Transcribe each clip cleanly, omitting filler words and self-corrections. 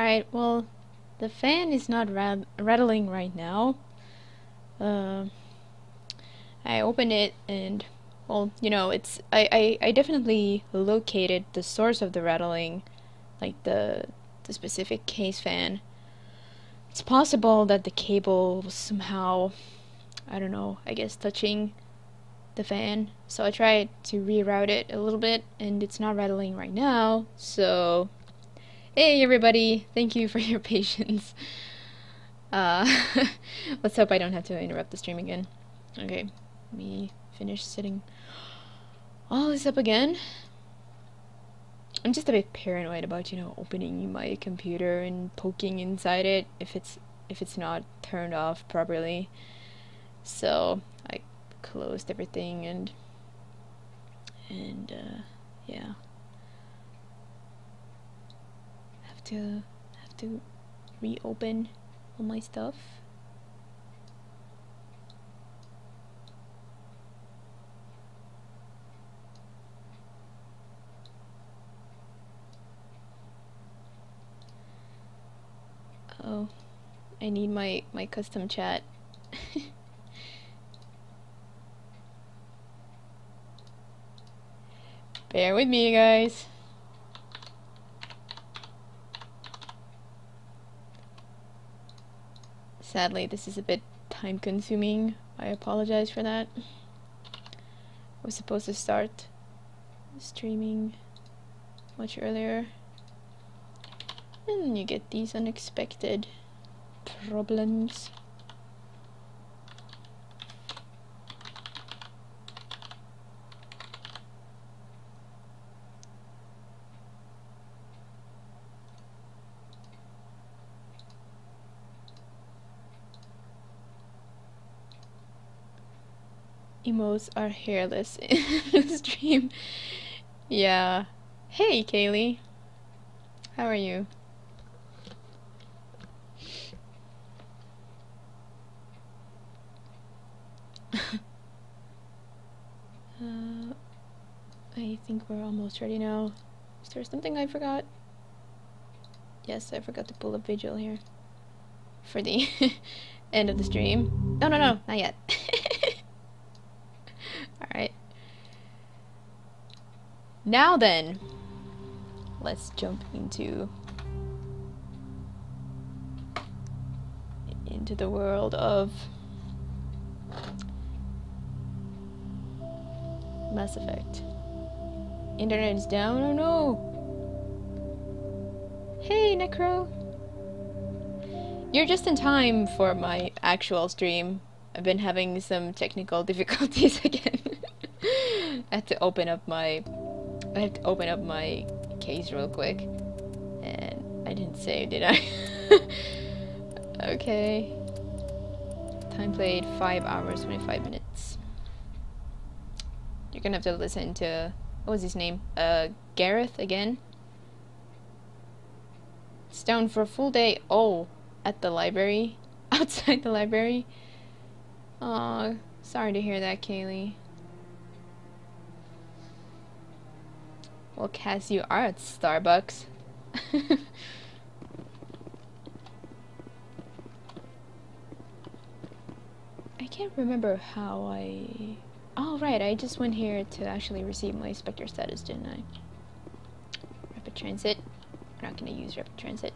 Alright, well, the fan is not rattling right now. I opened it and, well, you know, I definitely located the source of the rattling, like the specific case fan. It's possible that the cable was somehow, I don't know, I guess touching the fan. So I tried to reroute it a little bit and it's not rattling right now. So, hey everybody, thank you for your patience. Let's hope I don't have to interrupt the stream again. Okay, let me finish setting all this up again. I'm just a bit paranoid about, you know, opening my computer and poking inside it if it's not turned off properly. So I closed everything and yeah. Have to reopen all my stuff. Oh, I need my custom chat. Bear with me, guys. Sadly, this is a bit time consuming. I apologize for that. I was supposed to start streaming much earlier. And you get these unexpected problems. Emos are hairless in the stream. Yeah. Hey, Kaylee. How are you? I think we're almost ready now. Is there something I forgot? Yes, I forgot to pull a vigil here for the end of the stream. No, not yet. Alright. Now then, let's jump into the world of Mass Effect. Internet is down. Oh no! Hey, Necro! You're just in time for my actual stream. I've been having some technical difficulties again. I had to open up my case real quick. And I didn't save, did I? Okay. Time played 5 hours, 25 minutes. You're gonna have to listen to, what was his name? Gareth again? It's down for a full day. Oh, at the library? Outside the library? Aw, sorry to hear that, Kaylee. Well, Cass, you are at Starbucks. I can't remember how I... Oh, right, I just went here to actually receive my Spectre status, didn't I? Rapid Transit. We're not gonna use Rapid Transit.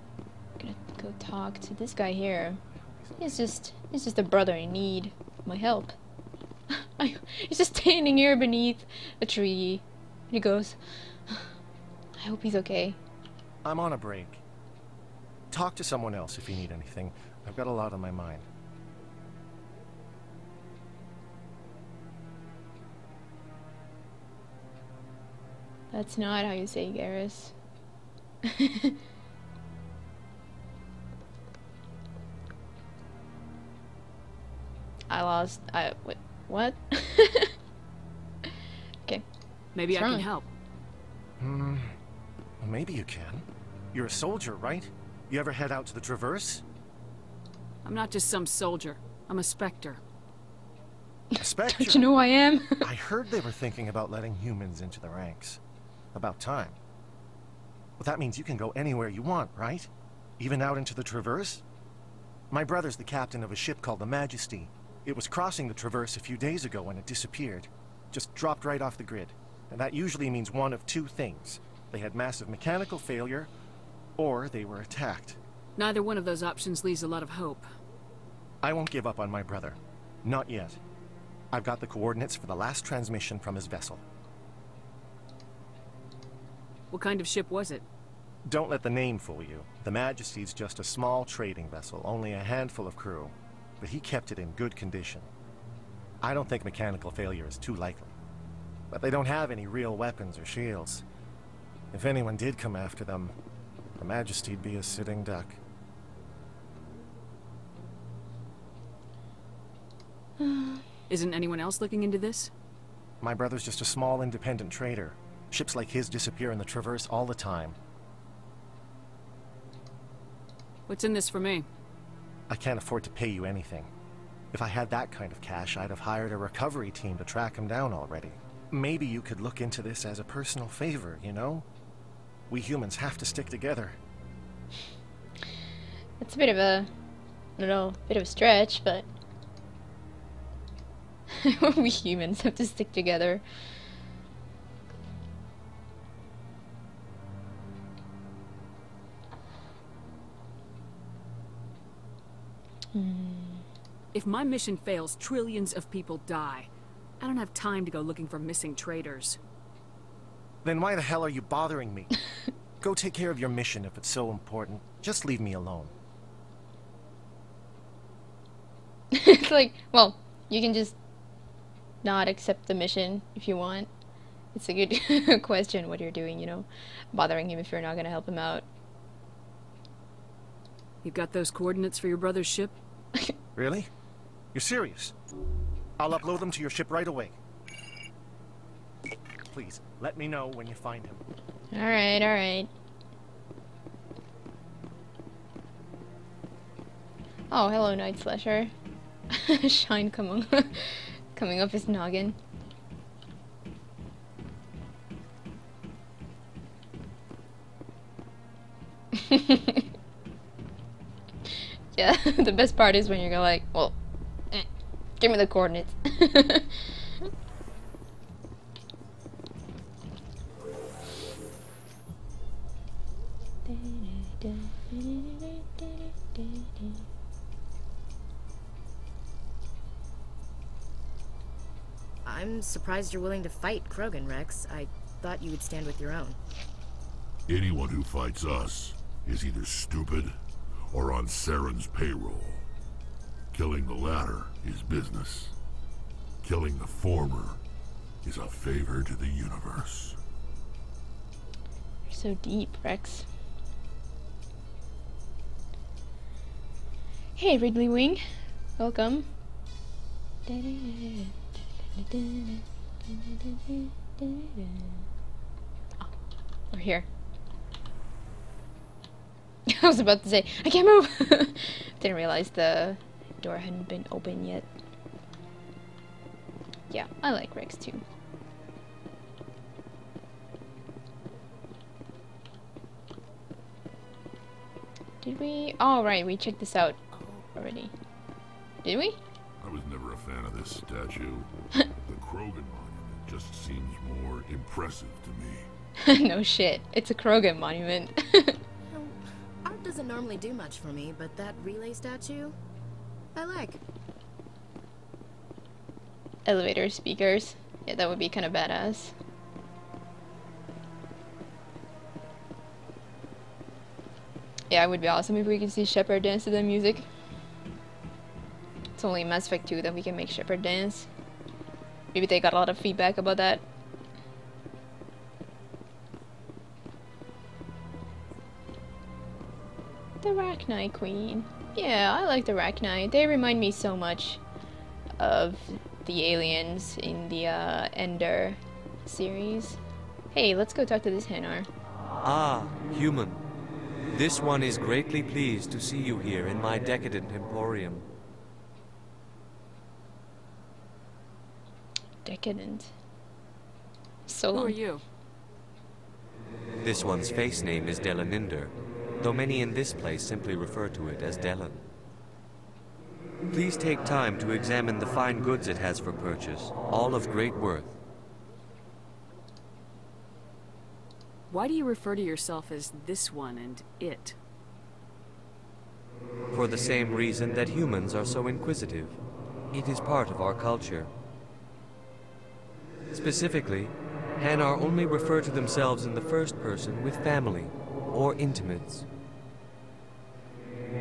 I'm gonna go talk to this guy here. He's just a brother in need of my help. He's just standing here beneath a tree. And he goes, I hope he's okay. I'm on a break. Talk to someone else if you need anything. I've got a lot on my mind. That's not how you say Garrus. Wait, what? Okay. Maybe I can help. Maybe you can. You're a soldier, right? You ever head out to the Traverse? I'm not just some soldier. I'm a Spectre. A Spectre? Don't you know who I am? I heard they were thinking about letting humans into the ranks. About time. Well, that means you can go anywhere you want, right? Even out into the Traverse? My brother's the captain of a ship called the Majesty. It was crossing the Traverse a few days ago when it disappeared. Just dropped right off the grid. And that usually means one of two things. They had massive mechanical failure, or they were attacked. Neither one of those options leaves a lot of hope. I won't give up on my brother. Not yet. I've got the coordinates for the last transmission from his vessel. What kind of ship was it? Don't let the name fool you. The Majesty's just a small trading vessel, only a handful of crew. But he kept it in good condition. I don't think mechanical failure is too likely. But they don't have any real weapons or shields. If anyone did come after them, the Majesty'd be a sitting duck. Isn't anyone else looking into this? My brother's just a small independent trader. Ships like his disappear in the Traverse all the time. What's in this for me? I can't afford to pay you anything. If I had that kind of cash, I'd have hired a recovery team to track him down already. Maybe you could look into this as a personal favor, you know? We humans have to stick together. It's a bit of a, I don't know, bit of a stretch, but we humans have to stick together. If my mission fails, trillions of people die. I don't have time to go looking for missing traders. Then why the hell are you bothering me? Go take care of your mission if it's so important. Just leave me alone. It's like, well, you can just not accept the mission if you want. It's a good question what you're doing, you know, bothering him if you're not gonna help him out. You got those coordinates for your brother's ship? Really? You're serious? I'll upload them to your ship right away. Please, let me know when you find him. Alright, alright. Oh, hello, Night Slasher. Shine coming up his noggin. Yeah, the best part is when you're like, well, give me the coordinates. I'm surprised you're willing to fight Krogan, Rex. I thought you would stand with your own. Anyone who fights us is either stupid or on Saren's payroll. Killing the latter is business. Killing the former is a favor to the universe. You're so deep, Rex. Hey, Ridley Wing. Welcome. Oh, we're here. I was about to say, I can't move! Didn't realize the door hadn't been open yet. Yeah, I like Rex too. Did we? Oh, right, we checked this out already. Did we? I was never a fan of this statue. The Krogan monument just seems more impressive to me. No shit, it's a Krogan monument. Art doesn't normally do much for me, but that relay statue, I like. Elevator speakers. Yeah, that would be kind of badass. Yeah, it would be awesome if we could see Shepard dance to the music. It's only in Mass Effect 2 that we can make Shepard dance. Maybe they got a lot of feedback about that. The Rachni Queen. Yeah, I like the Rachni. They remind me so much of the aliens in the Ender series. Hey, let's go talk to this Hanar. Ah, human. This one is greatly pleased to see you here in my decadent emporium. Decadent. So Who long. are you? This one's face name is Delaninder, though many in this place simply refer to it as Delan. Please take time to examine the fine goods it has for purchase, all of great worth. Why do you refer to yourself as this one and it? For the same reason that humans are so inquisitive. It is part of our culture. Specifically, Hanar only refer to themselves in the first person with family or intimates.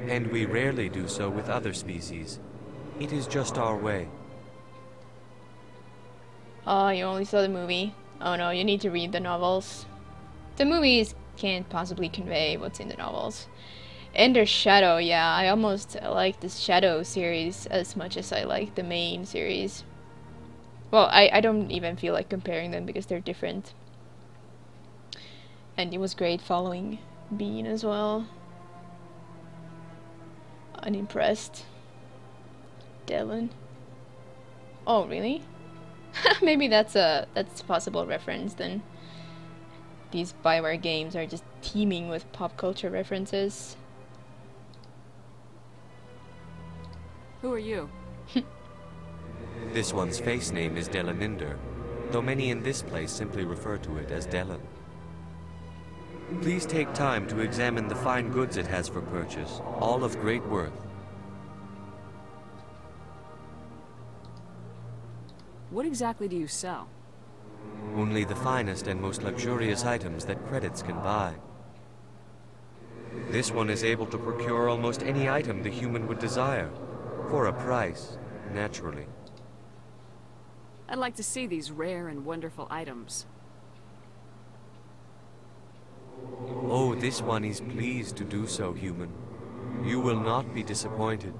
And we rarely do so with other species. It is just our way. Oh, you only saw the movie. Oh no, you need to read the novels. The movies can't possibly convey what's in the novels. And there's Shadow, yeah, I almost like this Shadow series as much as I like the main series. Well, I don't even feel like comparing them because they're different. And it was great following Bean as well. Unimpressed. Dylan. Oh, really? Maybe that's a possible reference then. These Bioware games are just teeming with pop culture references. Who are you? This one's face name is Delaninder, though many in this place simply refer to it as Delan. Please take time to examine the fine goods it has for purchase, all of great worth. What exactly do you sell? Only the finest and most luxurious items that credits can buy. This one is able to procure almost any item the human would desire, for a price, naturally. I'd like to see these rare and wonderful items. Oh, this one is pleased to do so, human. You will not be disappointed.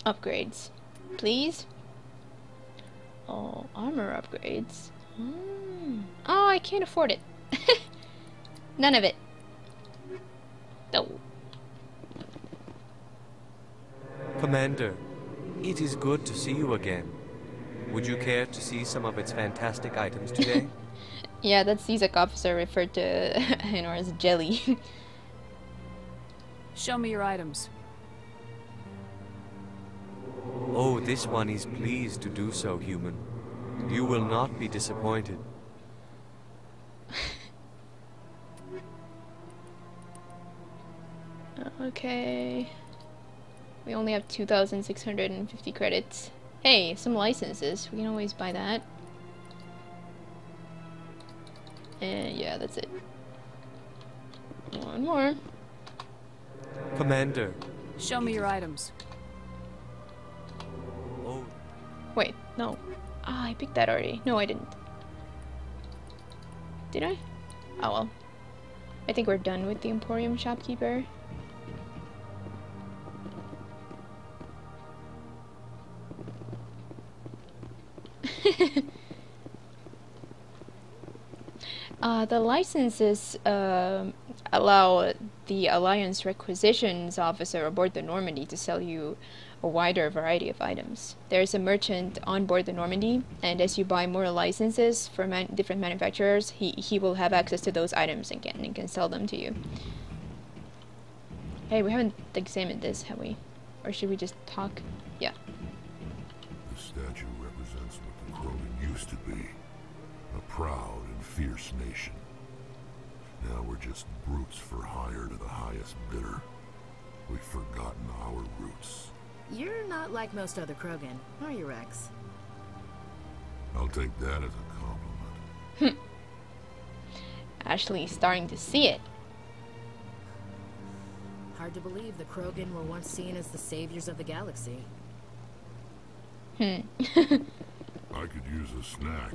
Upgrades, please. Oh, armor upgrades. Oh, I can't afford it. None of it. No. Commander, it is good to see you again. Would you care to see some of its fantastic items today? Yeah, that CSEC officer referred to Hanar as jelly. Show me your items. Oh, this one is pleased to do so, human. You will not be disappointed. Okay. We only have 2,650 credits. Hey, some licenses. We can always buy that. And yeah, that's it. One more. Commander. Show me your items. Oh, Wait, no. Ah, I picked that already. No, I didn't. Did I? Oh well. I think we're done with the Emporium shopkeeper. The licenses allow the Alliance Requisitions Officer aboard the Normandy to sell you a wider variety of items. There's a merchant on board the Normandy, and as you buy more licenses from different manufacturers, he will have access to those items and can sell them to you. Hey, we haven't examined this, have we? Or should we just talk? Yeah. The statue represents what the Krogan used to be. A proud and fierce nation. Now we're just brutes for hire to the highest bidder. We've forgotten our roots. You're not like most other Krogan, are you, Rex? I'll take that as a compliment. Actually starting to see it. Hard to believe the Krogan were once seen as the saviors of the galaxy. I could use a snack.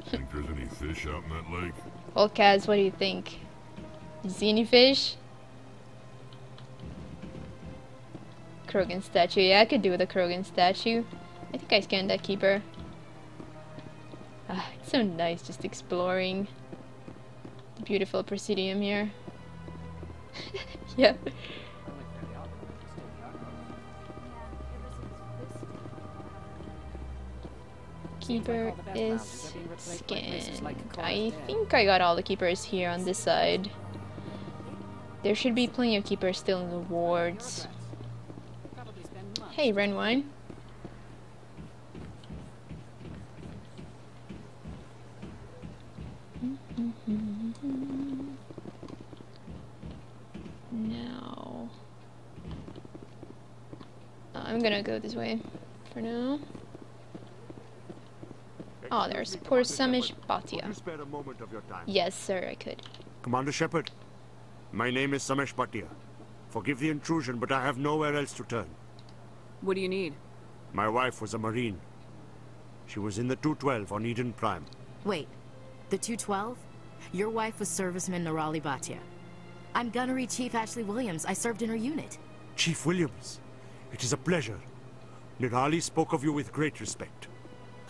Think there's any fish out in that lake? Well, Kaz, what do you think? You see any fish? Krogan statue. Yeah, I could do with a Krogan statue. I think I scanned that keeper. Ah, it's so nice just exploring the beautiful Presidium here. Yeah. Keeper is scanned. I think I got all the keepers here on this side. There should be plenty of keepers still in the wards. Hey, Renwine. Now, I'm gonna go this way for now. Oh, there's poor Samish Bhatia. Spare a moment of your time. Yes, sir, I could. Commander Shepard, my name is Samesh Bhatia. Forgive the intrusion, but I have nowhere else to turn. What do you need? My wife was a Marine. She was in the 212 on Eden Prime. Wait, the 212? Your wife was serviceman Nirali Bhatia. I'm Gunnery Chief Ashley Williams. I served in her unit. Chief Williams, it is a pleasure. Nirali spoke of you with great respect.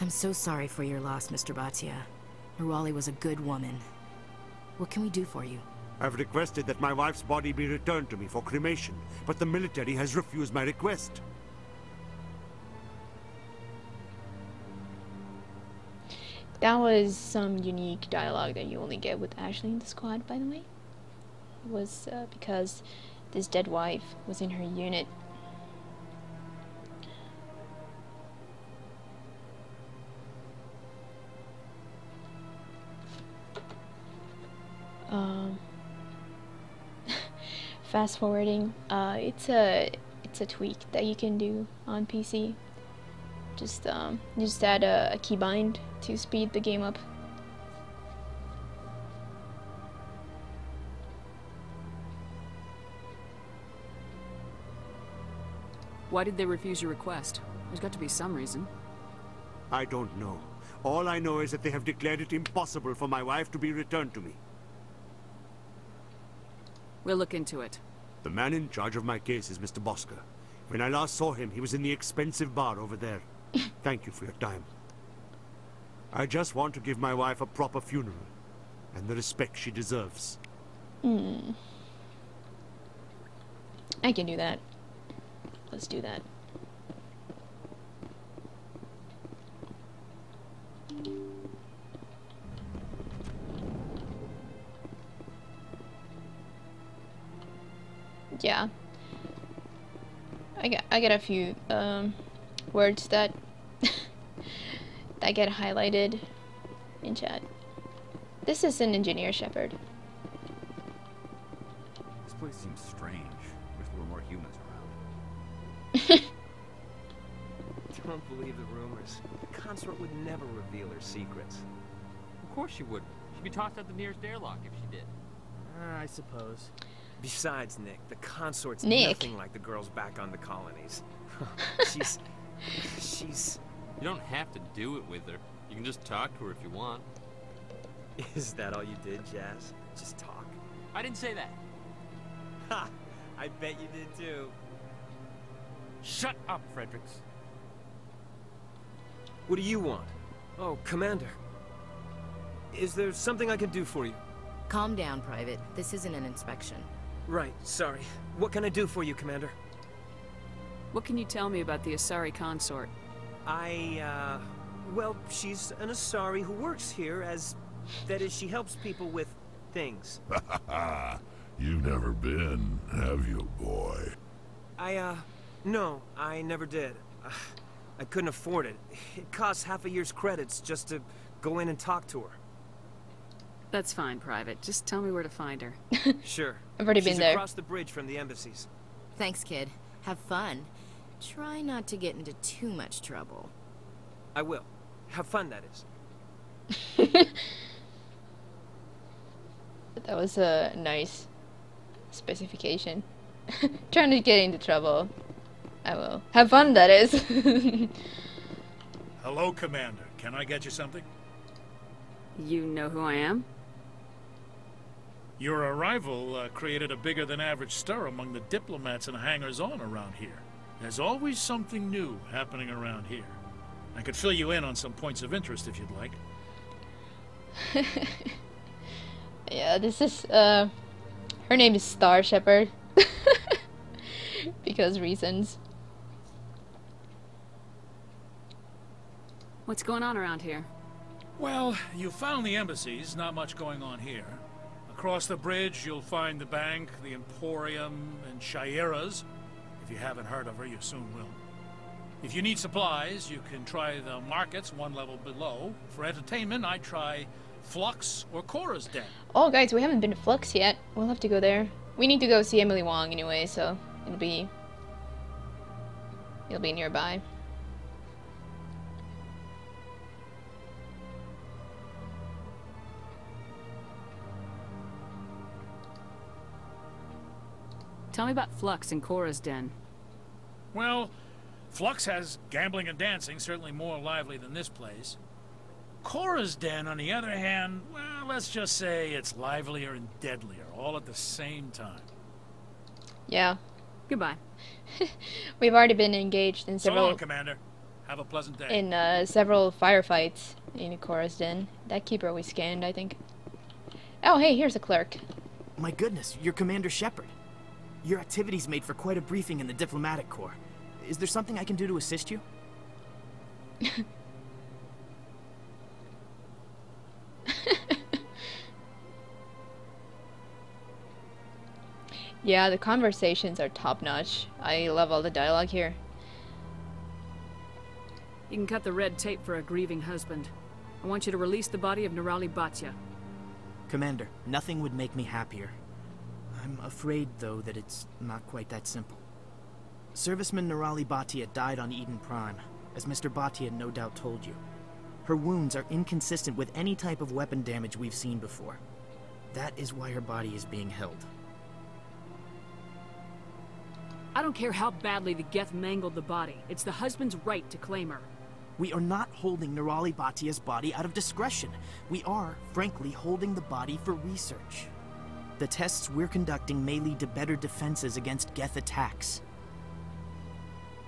I'm so sorry for your loss, Mr. Bhatia. Nirali was a good woman. What can we do for you? I've requested that my wife's body be returned to me for cremation, but the military has refused my request. That was some unique dialogue that you only get with Ashley in the squad, by the way. It was because this dead wife was in her unit. Fast forwarding, it's a tweak that you can do on PC. Just add a keybind to speed the game up. Why did they refuse your request? There's got to be some reason. I don't know. All I know is that they have declared it impossible for my wife to be returned to me. We'll look into it. The man in charge of my case is Mr. Bosker. When I last saw him, he was in the expensive bar over there. Thank you for your time. I just want to give my wife a proper funeral, and the respect she deserves. I can do that. Let's do that. Yeah. I get a few words that that get highlighted in chat. This is an engineer, Shepard. This place seems strange. Wish there were more humans around. Don't believe the rumors. The consort would never reveal her secrets. Of course she would. She'd be tossed out the nearest airlock if she did. I suppose. Besides, Nick, the consort's Nick. nothing like the girls back on the colonies. She's... You don't have to do it with her. You can just talk to her if you want. Is that all you did, Jazz? Just talk? I didn't say that. Ha! I bet you did too. Shut up, Fredericks. What do you want? Oh, Commander. Is there something I can do for you? Calm down, Private. This isn't an inspection. Right, sorry. What can I do for you, Commander? What can you tell me about the Asari consort? Well, she's an Asari who works here as... That is, she helps people with things. You've never been, have you, boy? No, I never did. I couldn't afford it. It costs half a year's credits just to go in and talk to her. That's fine, Private. Just tell me where to find her. Sure. I've already been She's there. across the bridge from the embassies. Thanks, kid. Have fun. Try not to get into too much trouble. I will. Have fun, that is. That was a nice specification. Trying to get into trouble. I will. Have fun, that is. Hello, Commander. Can I get you something? You know who I am? Your arrival created a bigger-than-average stir among the diplomats and hangers-on around here. There's always something new happening around here. I could fill you in on some points of interest if you'd like. Yeah, this is, her name is Star Shepherd. Because reasons. What's going on around here? Well, you found the embassies, not much going on here. Across the bridge, you'll find the bank, the Emporium, and Shaira's. If you haven't heard of her, you soon will. If you need supplies, you can try the markets one level below. For entertainment, I try Flux or Cora's Den. Oh, guys, we haven't been to Flux yet. We'll have to go there. We need to go see Emily Wong anyway, so it'll be nearby. Tell me about Flux and Cora's Den. Well, Flux has gambling and dancing, certainly more lively than this place. Cora's Den, on the other hand, well, let's just say it's livelier and deadlier, all at the same time. Yeah. Goodbye. We've already been engaged in So several long, Commander. Have a pleasant day. several firefights in Cora's Den. That keeper we scanned, I think. Oh, hey, here's a clerk. My goodness, you're Commander Shepard. Your activities made for quite a briefing in the diplomatic corps. Is there something I can do to assist you? Yeah, the conversations are top-notch. I love all the dialogue here. You can cut the red tape for a grieving husband. I want you to release the body of Norali Bhatia. Commander, nothing would make me happier. I'm afraid, though, that it's not quite that simple. Serviceman Norali Bhatia died on Eden Prime, as Mr. Bhatia no doubt told you. Her wounds are inconsistent with any type of weapon damage we've seen before. That is why her body is being held. I don't care how badly the Geth mangled the body. It's the husband's right to claim her. We are not holding Norali Bhatia's body out of discretion. We are, frankly, holding the body for research. The tests we're conducting may lead to better defenses against Geth attacks.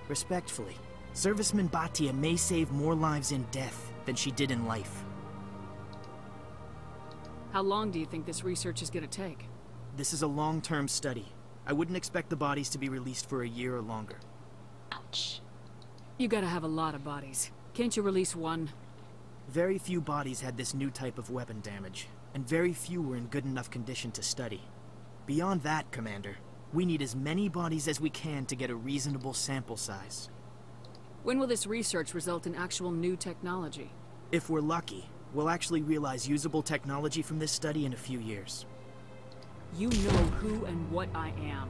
Respectfully, Serviceman Bhatia may save more lives in death than she did in life. How long do you think this research is gonna take? This is a long-term study. I wouldn't expect the bodies to be released for a year or longer. Ouch. You gotta have a lot of bodies. Can't you release one? Very few bodies had this new type of weapon damage, and very few were in good enough condition to study. Beyond that, Commander, we need as many bodies as we can to get a reasonable sample size. When will this research result in actual new technology? If we're lucky, we'll actually realize usable technology from this study in a few years. You know who and what I am.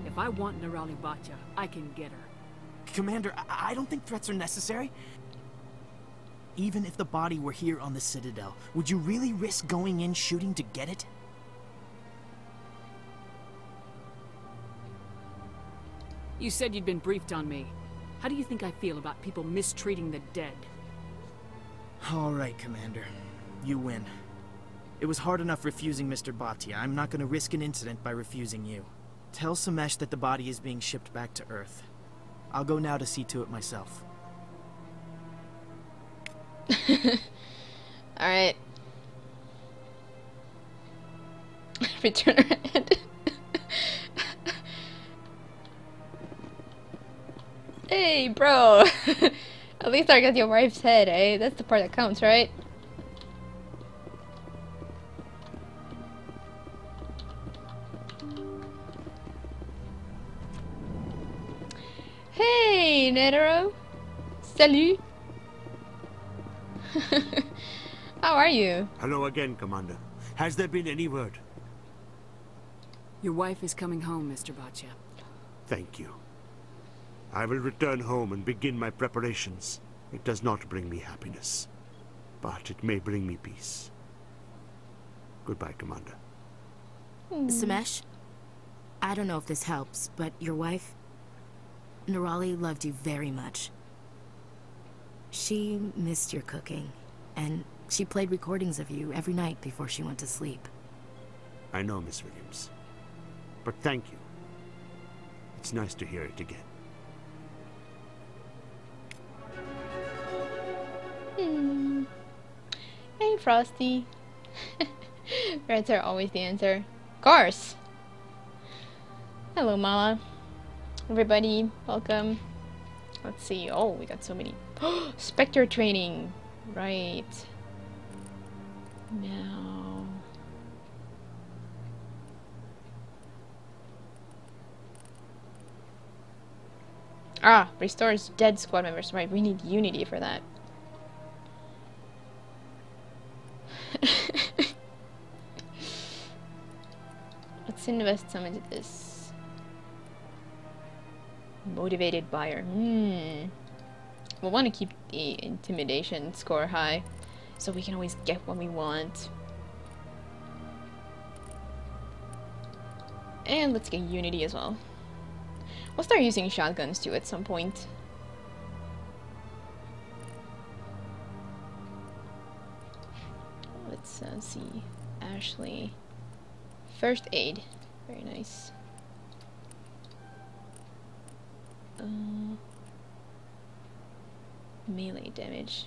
If I want Norali Bhatia, I can get her. Commander, I don't think threats are necessary. Even if the body were here on the Citadel, would you really risk going in shooting to get it? You said you'd been briefed on me. How do you think I feel about people mistreating the dead? All right, Commander. You win. It was hard enough refusing Mr. Bhatia. I'm not going to risk an incident by refusing you. Tell Samesh that the body is being shipped back to Earth. I'll go now to see to it myself. Alright. Return her head. Hey, bro! At least I got your wife's head, eh? That's the part that counts, right? Hey, Netero! Salut! How are you? Hello again, Commander. Has there been any word? Your wife is coming home, Mr. Bhatia. Thank you. I will return home and begin my preparations. It does not bring me happiness, but it may bring me peace. Goodbye, Commander. Samesh, I don't know if this helps, but your wife, Norali, loved you very much. She missed your cooking, and she played recordings of you every night before she went to sleep. I know, Miss Williams. But thank you. It's nice to hear it again. Hey, Frosty. Reds are always the answer. Of course. Hello, Mala. Everybody, welcome. Let's see. Oh, we got so many Spectre training. Right. Now. Ah, restores dead squad members. Right, we need unity for that. Let's invest some into this. Motivated buyer. We'll want to keep the intimidation score high, so we can always get what we want. And let's get unity as well. We'll start using shotguns too at some point. Let's see. Ashley. First aid. Very nice. Melee damage.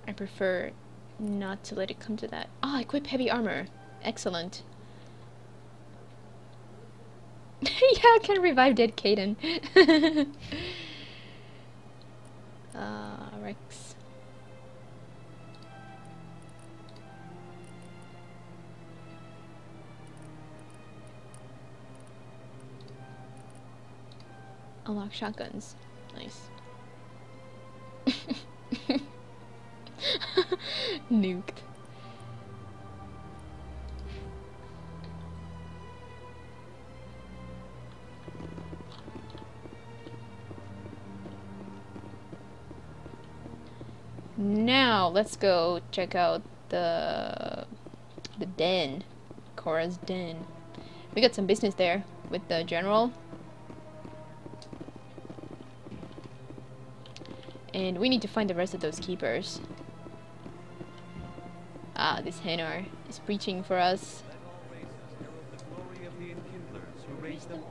I prefer not to let it come to that. Ah, equip heavy armor. Excellent. Yeah, I can revive dead Caden. Rex. Unlock shotguns. Nice. Nuked. Now let's go check out the den, Cora's den. We got some business there with the general, and we need to find the rest of those keepers. Ah, this Hanar is preaching for us.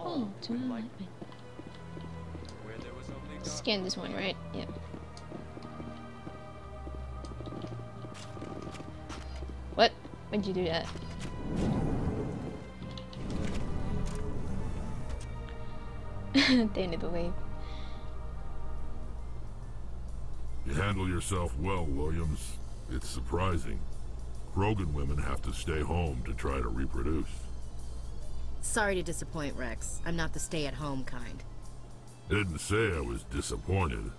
Oh, to enlightenment. Scan this one, right? Yeah. What? Why'd you do that? The end of the wave. You handle yourself well, Williams. It's surprising. Krogan women have to stay home to try to reproduce. Sorry to disappoint, Rex. I'm not the stay-at-home kind. Didn't say I was disappointed.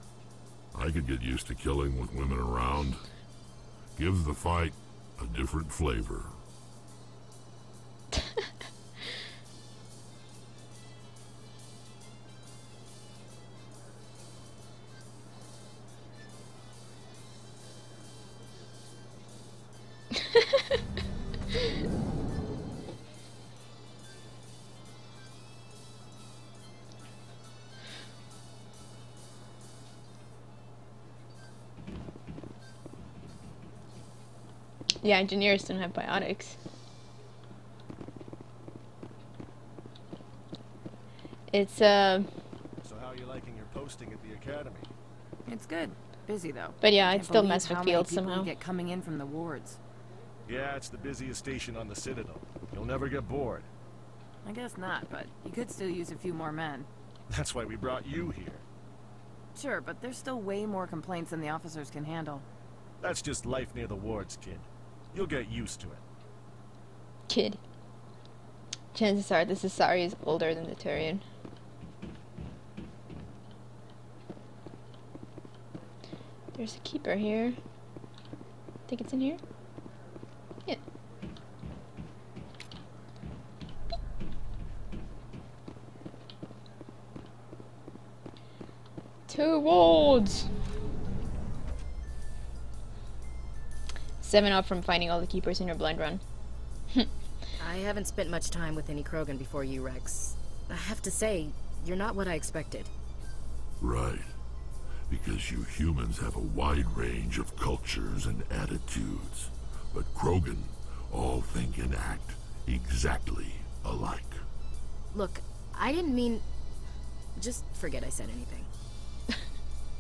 I could get used to killing with women around. Gives the fight a different flavor. Yeah, engineers don't have biotics. It's So how are you liking your posting at the academy? It's good. Busy though. But yeah, I it's still can't mess believe with how fields many people somehow. get coming in from the wards. Yeah, it's the busiest station on the Citadel. You'll never get bored. I guess not, but you could still use a few more men. That's why we brought you here. Sure, but there's still way more complaints than the officers can handle. That's just life near the wards, kid. You'll get used to it. Kid. Chances are this Asari is older than the Turian. There's a keeper here. Think it's in here? Yeah. Two wards! 7 up from finding all the keepers in your blind run. I haven't spent much time with any Krogan before you, Rex. I have to say, you're not what I expected. Right. Because you humans have a wide range of cultures and attitudes. But Krogan all think and act exactly alike. Look, I didn't mean... Just forget I said anything.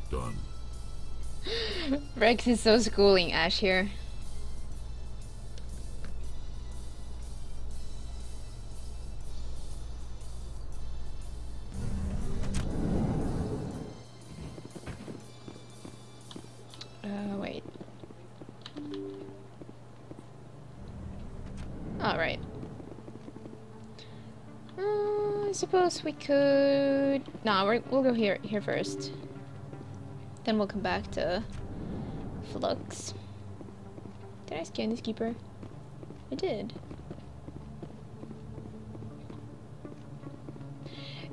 Done. Rex is so schooling Ash here. suppose we could... Nah, we'll go here first. Then we'll come back to Flux. Did I scan this keeper? I did.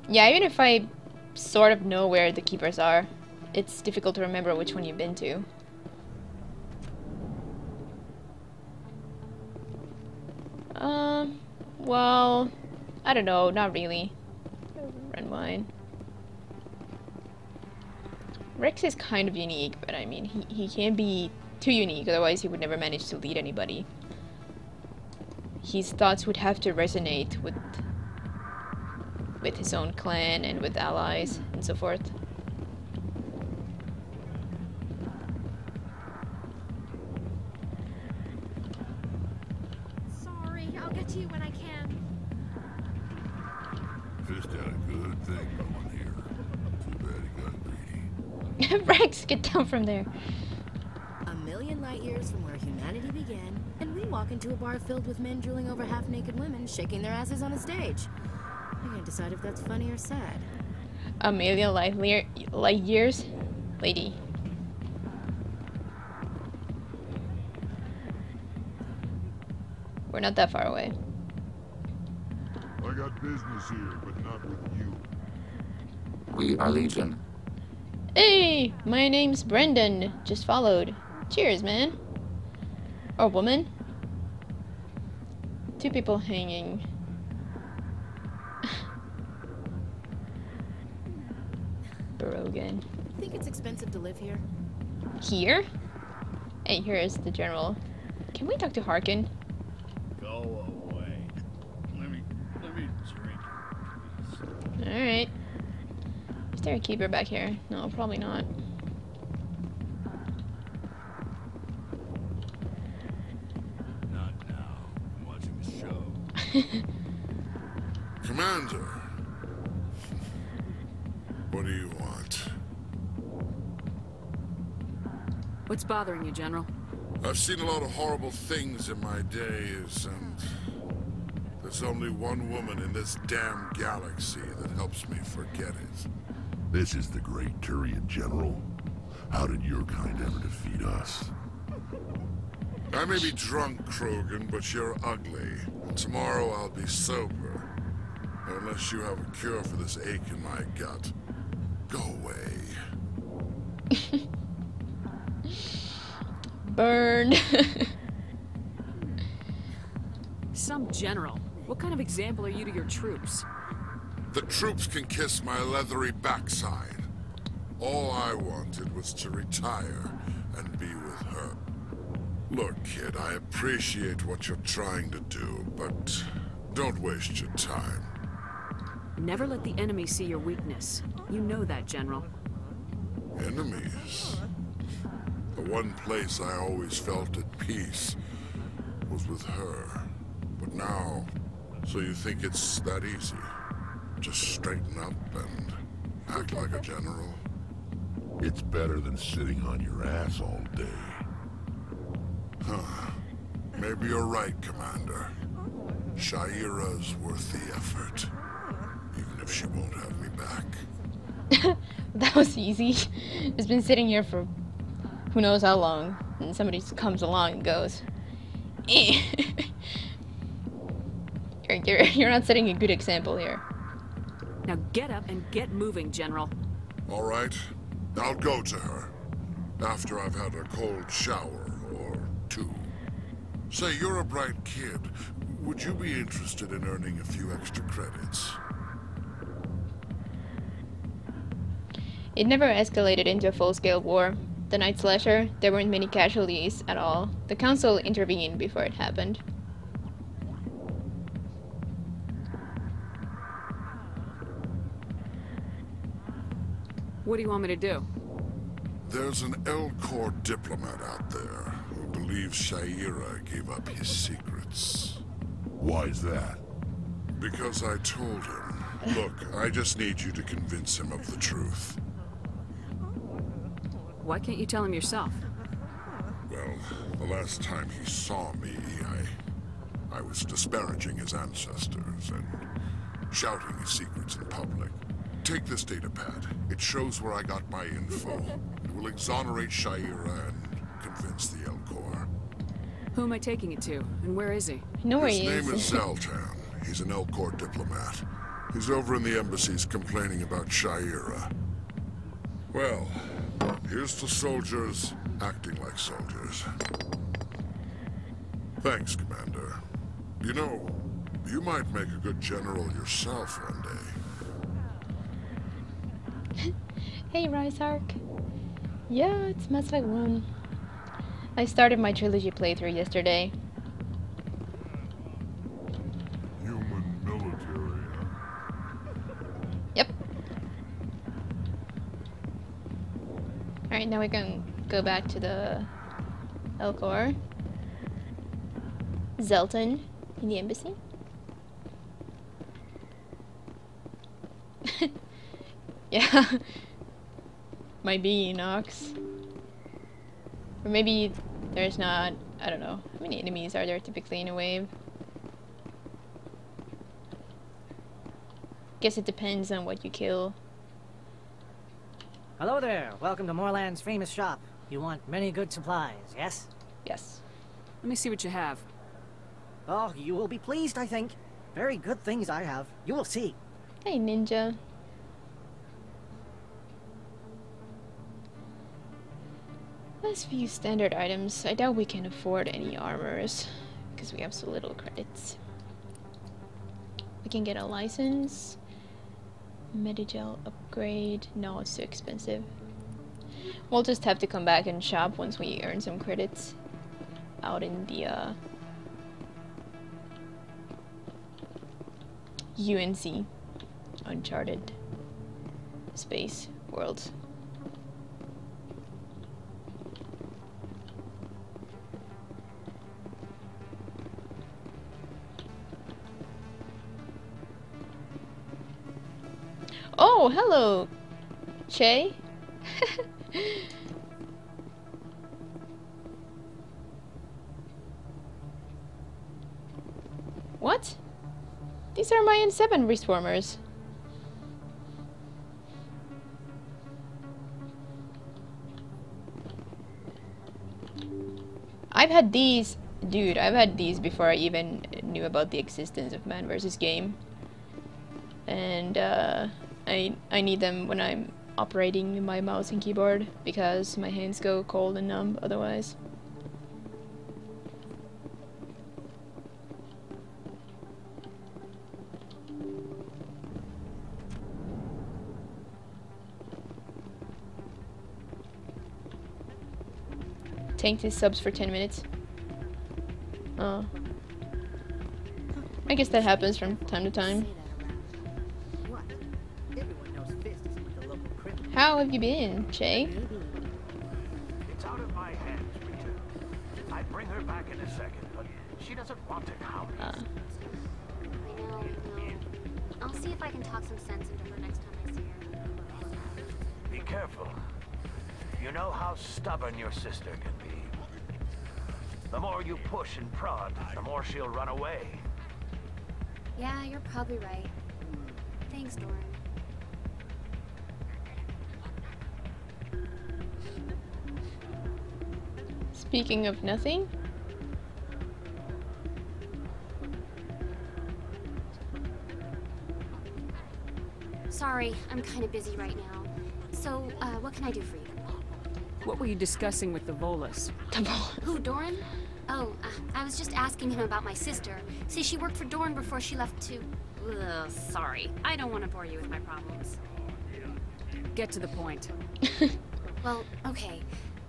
Yeah, even if I sort of know where the keepers are, it's difficult to remember which one you've been to. Well, I don't know, not really. Run mine. Rex is kind of unique, but I mean, he can't be too unique, otherwise he would never manage to lead anybody. His thoughts would have to resonate with his own clan and with allies and so forth. Sorry, I'll get to you when I can. Just had a good thing going here. Too bad he got greedy. Rex, get down from there. A million light years from where humanity began, and we walk into a bar filled with men drooling over half-naked women shaking their asses on a stage. I can't decide if that's funny or sad. A million light years? Lady. We're not that far away. I got business here, but not with you. We are Legion. Hey, my name's Brendan. Just followed. Cheers, man. Or woman. 2 people hanging. Brogan. Think it's expensive to live here? Here? Hey, here is the general. Can we talk to Harkin? Go away. Let me drink. Alright. Is there a keeper back here? No, probably not. Not now. I'm watching the show. Commander. What do you want? What's bothering you, General? I've seen a lot of horrible things in my days, and there's only one woman in this damn galaxy that helps me forget it. This is the great Turian General. How did your kind ever defeat us? I may be drunk, Krogan, but you're ugly. And tomorrow I'll be sober. Unless you have a cure for this ache in my gut. Go away. Burn. Some general. What kind of example are you to your troops? The troops can kiss my leathery backside. All I wanted was to retire and be with her. Look, kid, I appreciate what you're trying to do, but don't waste your time. Never let the enemy see your weakness. You know that, General. Enemies? The one place I always felt at peace was with her. But now, so you think it's that easy? Just straighten up and act like a general? It's better than sitting on your ass all day. Huh. Maybe you're right, Commander. Shaira's worth the effort. Even if she won't have me back. That was easy. It's been sitting here for who knows how long, and somebody just comes along and goes, eh. You're not setting a good example here. Now get up and get moving, General. All right. I'll go to her. After I've had a cold shower or 2. Say, you're a bright kid. Would you be interested in earning a few extra credits? It never escalated into a full-scale war. The Night Slasher, there weren't many casualties at all. The Council intervened before it happened. What do you want me to do? There's an L-Corps diplomat out there who believes Shaira gave up his secrets. Why is that? Because I told him. Look, I just need you to convince him of the truth. Why can't you tell him yourself? Well, the last time he saw me, I was disparaging his ancestors, and shouting his secrets in public. Take this datapad. It shows where I got my info. It will exonerate Sha'ira and convince the Elcor. Who am I taking it to, and where is he? I know where His he is. name is Zaltan. He's an Elcor diplomat. He's over in the embassies complaining about Sha'ira. Well, here's to soldiers acting like soldiers. Thanks, Commander. You know, you might make a good general yourself one day. Hey, Rysark. Yeah, it's Mass Effect 1. I started my Trilogy playthrough yesterday. Human military. Yep. Alright, now we can go back to the Elcor. Zelton in the embassy. Yeah. Might be Enox. Or maybe there's not, I don't know. How many enemies are there typically in a wave? Guess it depends on what you kill. Hello there. Welcome to Moorland's famous shop. You want many good supplies, yes? Yes. Let me see what you have. Oh, you will be pleased, I think. Very good things I have. You will see. Hey, ninja. Let's view standard items. I doubt we can afford any armors because we have so little credits. We can get a license. Medigel upgrade. No, it's too expensive. We'll just have to come back and shop once we earn some credits out in the UNC Uncharted space world. Oh, hello, Che. What? These are my N7 reformers. I've had these, dude, I've had these before I even knew about the existence of Man vs. Game. And I need them when I'm operating my mouse and keyboard because my hands go cold and numb otherwise. Tank these subs for 10 minutes. Oh. I guess that happens from time to time. How have you been, Che? It's out of my hands, Rita. I'd bring her back in a second, but she doesn't want it now. I know. I'll see if I can talk some sense into her next time I see her. Be careful. You know how stubborn your sister can be. The more you push and prod, the more she'll run away. Yeah, you're probably right. Thanks, Doran. Speaking of nothing. Sorry, I'm kind of busy right now. So, what can I do for you? What were you discussing with the Volus? Who, Doran? Oh, I was just asking him about my sister. See, she worked for Doran before she left to... Ugh, sorry. I don't want to bore you with my problems. Get to the point. Well, okay.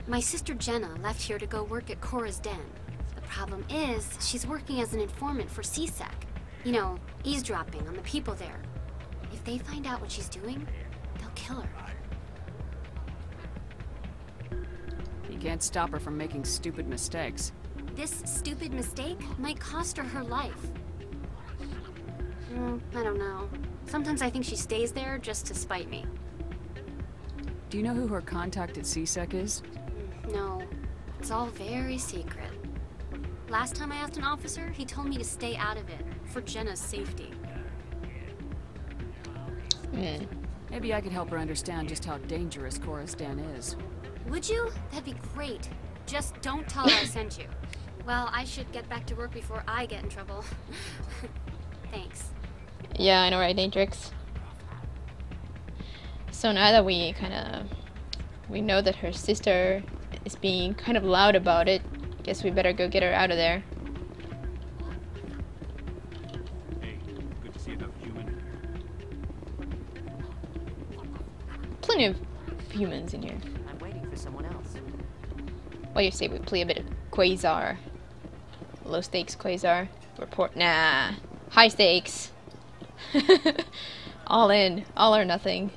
My sister Jenna left here to go work at Cora's Den. The problem is, she's working as an informant for CSEC. You know, eavesdropping on the people there. If they find out what she's doing, they'll kill her. You can't stop her from making stupid mistakes. This stupid mistake might cost her her life. I don't know. Sometimes I think she stays there just to spite me. Do you know who her contact at CSEC is? No. It's all very secret. Last time I asked an officer, he told me to stay out of it, for Jenna's safety. Hmm. Maybe I could help her understand just how dangerous Cora's Den is. Would you? That'd be great. Just don't tell her I sent you. Well, I should get back to work before I get in trouble. Thanks. Yeah, I know, right, Datrix? So now that we know that her sister is being kind of loud about it, guess we better go get her out of there. Hey, good to see another human. Plenty of humans in here. I'm waiting for someone else. What do you say we play a bit of Quasar? Low stakes Quasar. Report. Nah. High stakes. All in. All or nothing.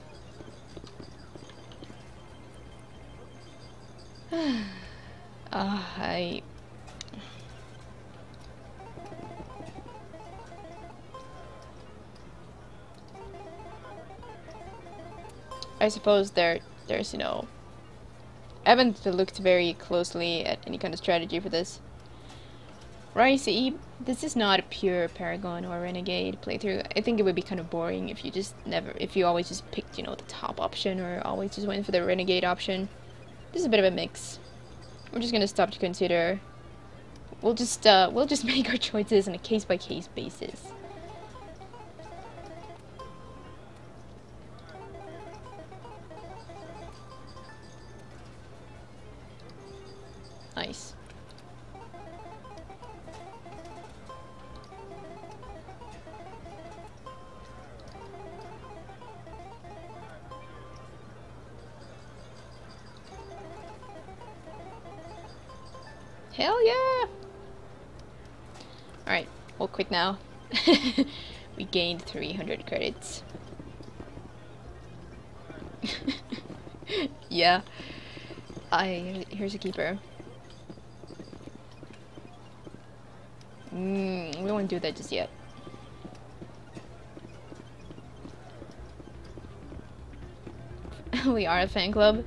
I suppose there's, you know, I haven't looked very closely at any kind of strategy for this. Right, see, this is not a pure Paragon or Renegade playthrough. I think it would be kind of boring if you if you always just picked, you know, the top option or always just went for the Renegade option. This is a bit of a mix. We're just gonna stop to consider. We'll just make our choices on a case-by-case basis. Nice. Hell yeah! Alright, we'll quit now. We gained 300 credits. Yeah. Here's a keeper. We won't do that just yet. We are a fan club.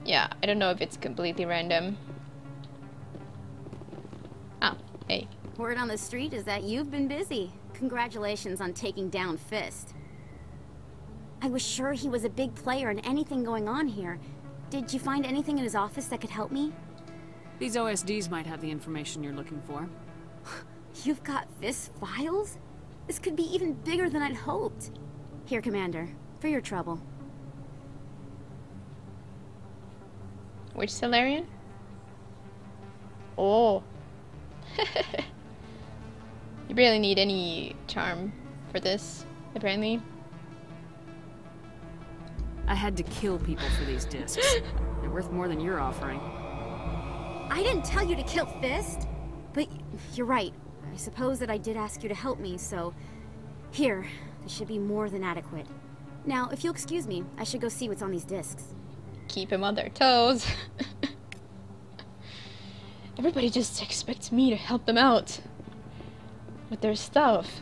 Yeah, I don't know if it's completely random. Oh, hey. Word on the street is that you've been busy. Congratulations on taking down Fist. I was sure he was a big player in anything going on here. Did you find anything in his office that could help me? These OSDs might have the information you're looking for. You've got Fist's files? This could be even bigger than I'd hoped. Here, Commander, for your trouble. Which Solarian? Oh. You barely need any charm for this, apparently. I had to kill people for these discs. They're worth more than you're offering. I didn't tell you to kill Fist, but you're right. I suppose that I did ask you to help me, so... Here, this should be more than adequate. Now, if you'll excuse me, I should go see what's on these discs. Keep him on their toes. Everybody just expects me to help them out with their stuff.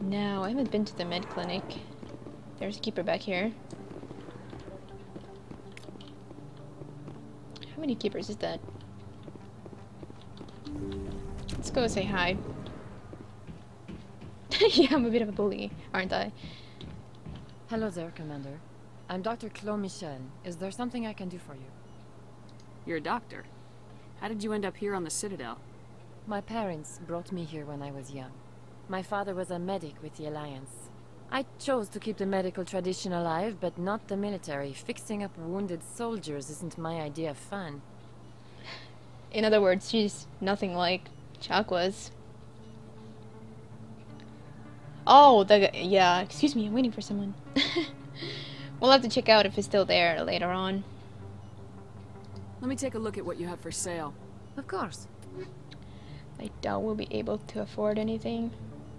Now, I haven't been to the med clinic. There's a keeper back here. How many keepers is that? Let's go say hi. Yeah, I'm a bit of a bully, aren't I? Hello there, Commander. I'm Dr. Claude Michel. Is there something I can do for you? You're a doctor. How did you end up here on the Citadel? My parents brought me here when I was young. My father was a medic with the Alliance. I chose to keep the medical tradition alive, but not the military. Fixing up wounded soldiers isn't my idea of fun. In other words, she's nothing like Chuck was. Oh, yeah, excuse me, I'm waiting for someone. We'll have to check out if it's still there later on. Let me take a look at what you have for sale. Of course. I doubt we'll be able to afford anything.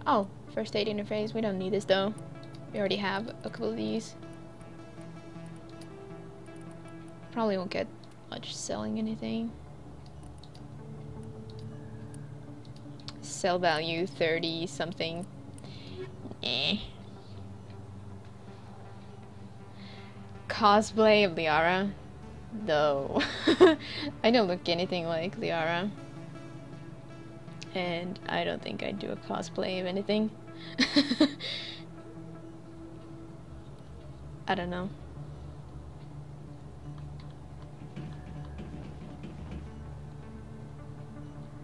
Oh, first aid interface. We don't need this though. We already have a couple of these. Probably won't get much selling anything. Resale value 30 something. Eh. Cosplay of Liara? No. I don't look anything like Liara. And I don't think I'd do a cosplay of anything. I don't know.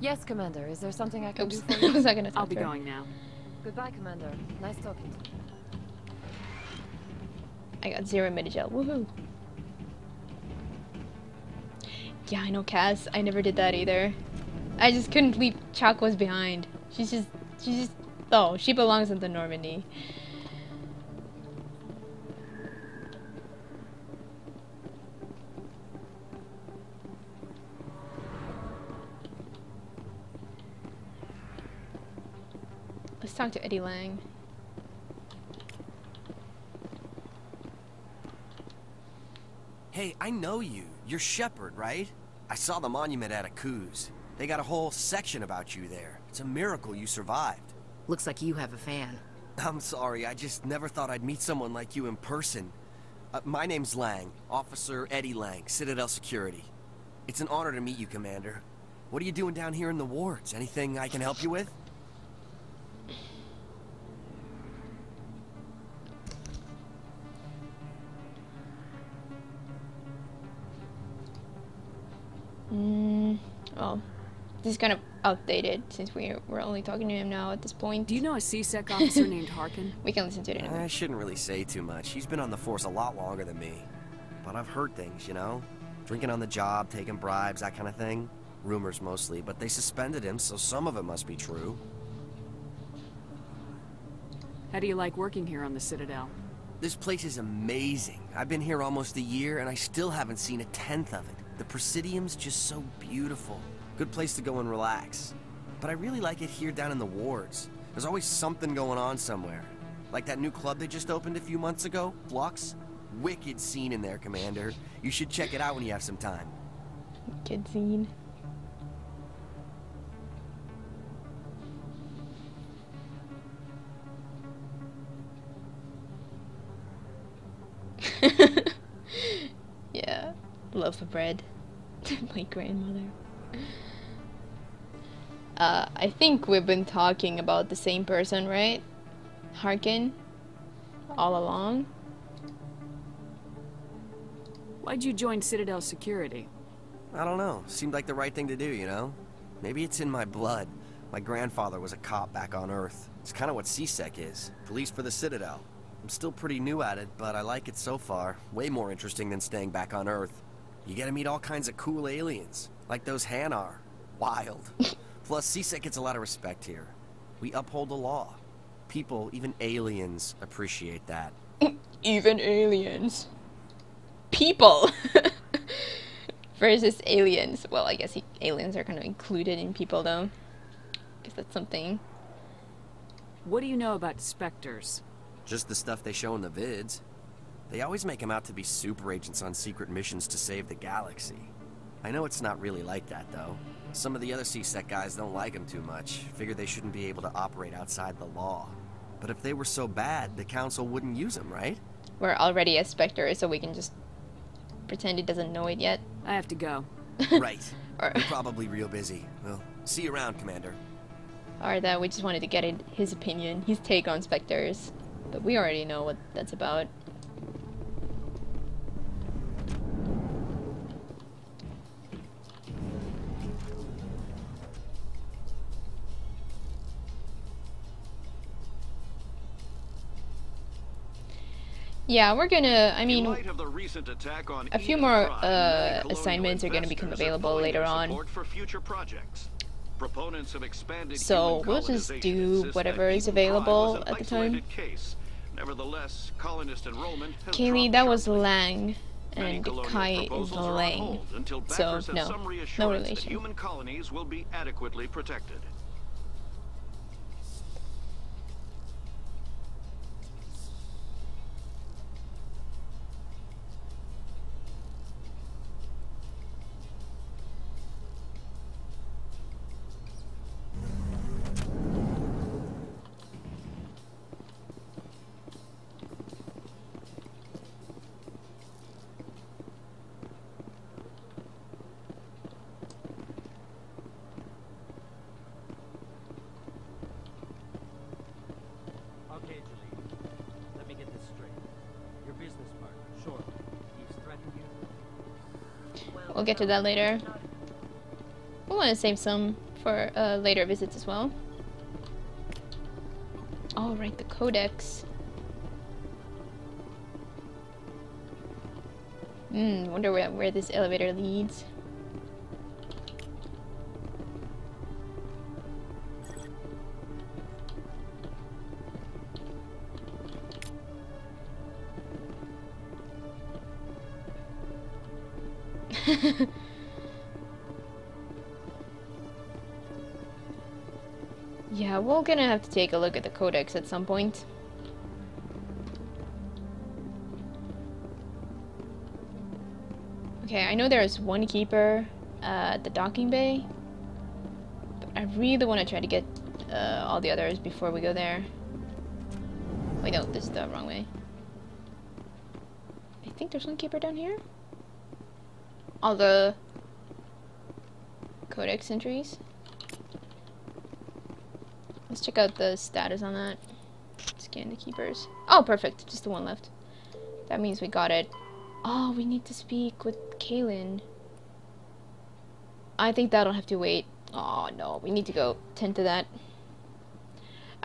Yes, Commander. Is there something I can do for I you? was not gonna talk I'll be to her. going now. Goodbye, Commander. Nice talking to you. I got 0 Medigel. Woohoo! Yeah, I know, Cass. I never did that either. I just couldn't leave Chakwas behind. She's just... Oh, she belongs in the Normandy. Let's talk to Eddie Lang. Hey, I know you. You're Shepard, right? I saw the monument at Akuz. They got a whole section about you there. It's a miracle you survived. Looks like you have a fan. I'm sorry, I just never thought I'd meet someone like you in person. My name's Lang, Officer Eddie Lang, Citadel Security. It's an honor to meet you, Commander. What are you doing down here in the wards? Anything I can help you with? Well, this is kind of outdated since we're only talking to him now at this point. Do you know a CSEC officer named Harkin? We can listen to it anyway. I shouldn't really say too much. He's been on the force a lot longer than me. But I've heard things, you know? Drinking on the job, taking bribes, that kind of thing. Rumors mostly, but they suspended him, so some of it must be true. How do you like working here on the Citadel? This place is amazing. I've been here almost a year, and I still haven't seen a tenth of it. The Presidium's just so beautiful. Good place to go and relax. But I really like it here down in the wards. There's always something going on somewhere. Like that new club they just opened a few months ago, Flux. Wicked scene in there, Commander. You should check it out when you have some time. Wicked scene. Yeah, loaf of bread. My grandmother. I think we've been talking about the same person, right? Harkin? All along? Why'd you join Citadel Security? I don't know. Seemed like the right thing to do, you know? Maybe it's in my blood. My grandfather was a cop back on Earth. It's kind of what CSEC is. Police for the Citadel. I'm still pretty new at it, but I like it so far. Way more interesting than staying back on Earth. You get to meet all kinds of cool aliens, like those Hanar. Wild. Plus, CSEC gets a lot of respect here. We uphold the law. People, even aliens, appreciate that. Even aliens. People! Versus aliens. Well, I guess aliens are kind of included in people, though. Guess that's something. What do you know about Spectres? Just the stuff they show in the vids. They always make them out to be super agents on secret missions to save the galaxy. I know it's not really like that, though. Some of the other CSEC guys don't like them too much. Figure they shouldn't be able to operate outside the law. But if they were so bad, the Council wouldn't use them, right? We're already a Spectre, so we can just pretend it doesn't know it yet. I have to go. Right. You're probably real busy. Well, see you around, Commander. Or that we just wanted to get his opinion, his take on Spectres. But we already know what that's about. Yeah, we're gonna, I mean, a few more assignments are gonna become available later on. So we'll just do whatever is available at the time. Kaylee, that was Lang, and Kai is Lang. So, no relation. Human colonies will be adequately protected. we'll get to that later. We'll want to save some for later visits as well. Oh, right, the codex. Wonder where this elevator leads. Yeah, we're gonna have to take a look at the codex at some point. Okay, I know there's one keeper at the docking bay, but I really want to try to get all the others before we go there. Wait, no, this is the wrong way. I think there's one keeper down here. All the codex entries. Let's check out the status on that. Scan the keepers. Oh, perfect. Just the one left. That means we got it. Oh, we need to speak with Kaylin. I think that'll have to wait. Oh, no. We need to go tend to that.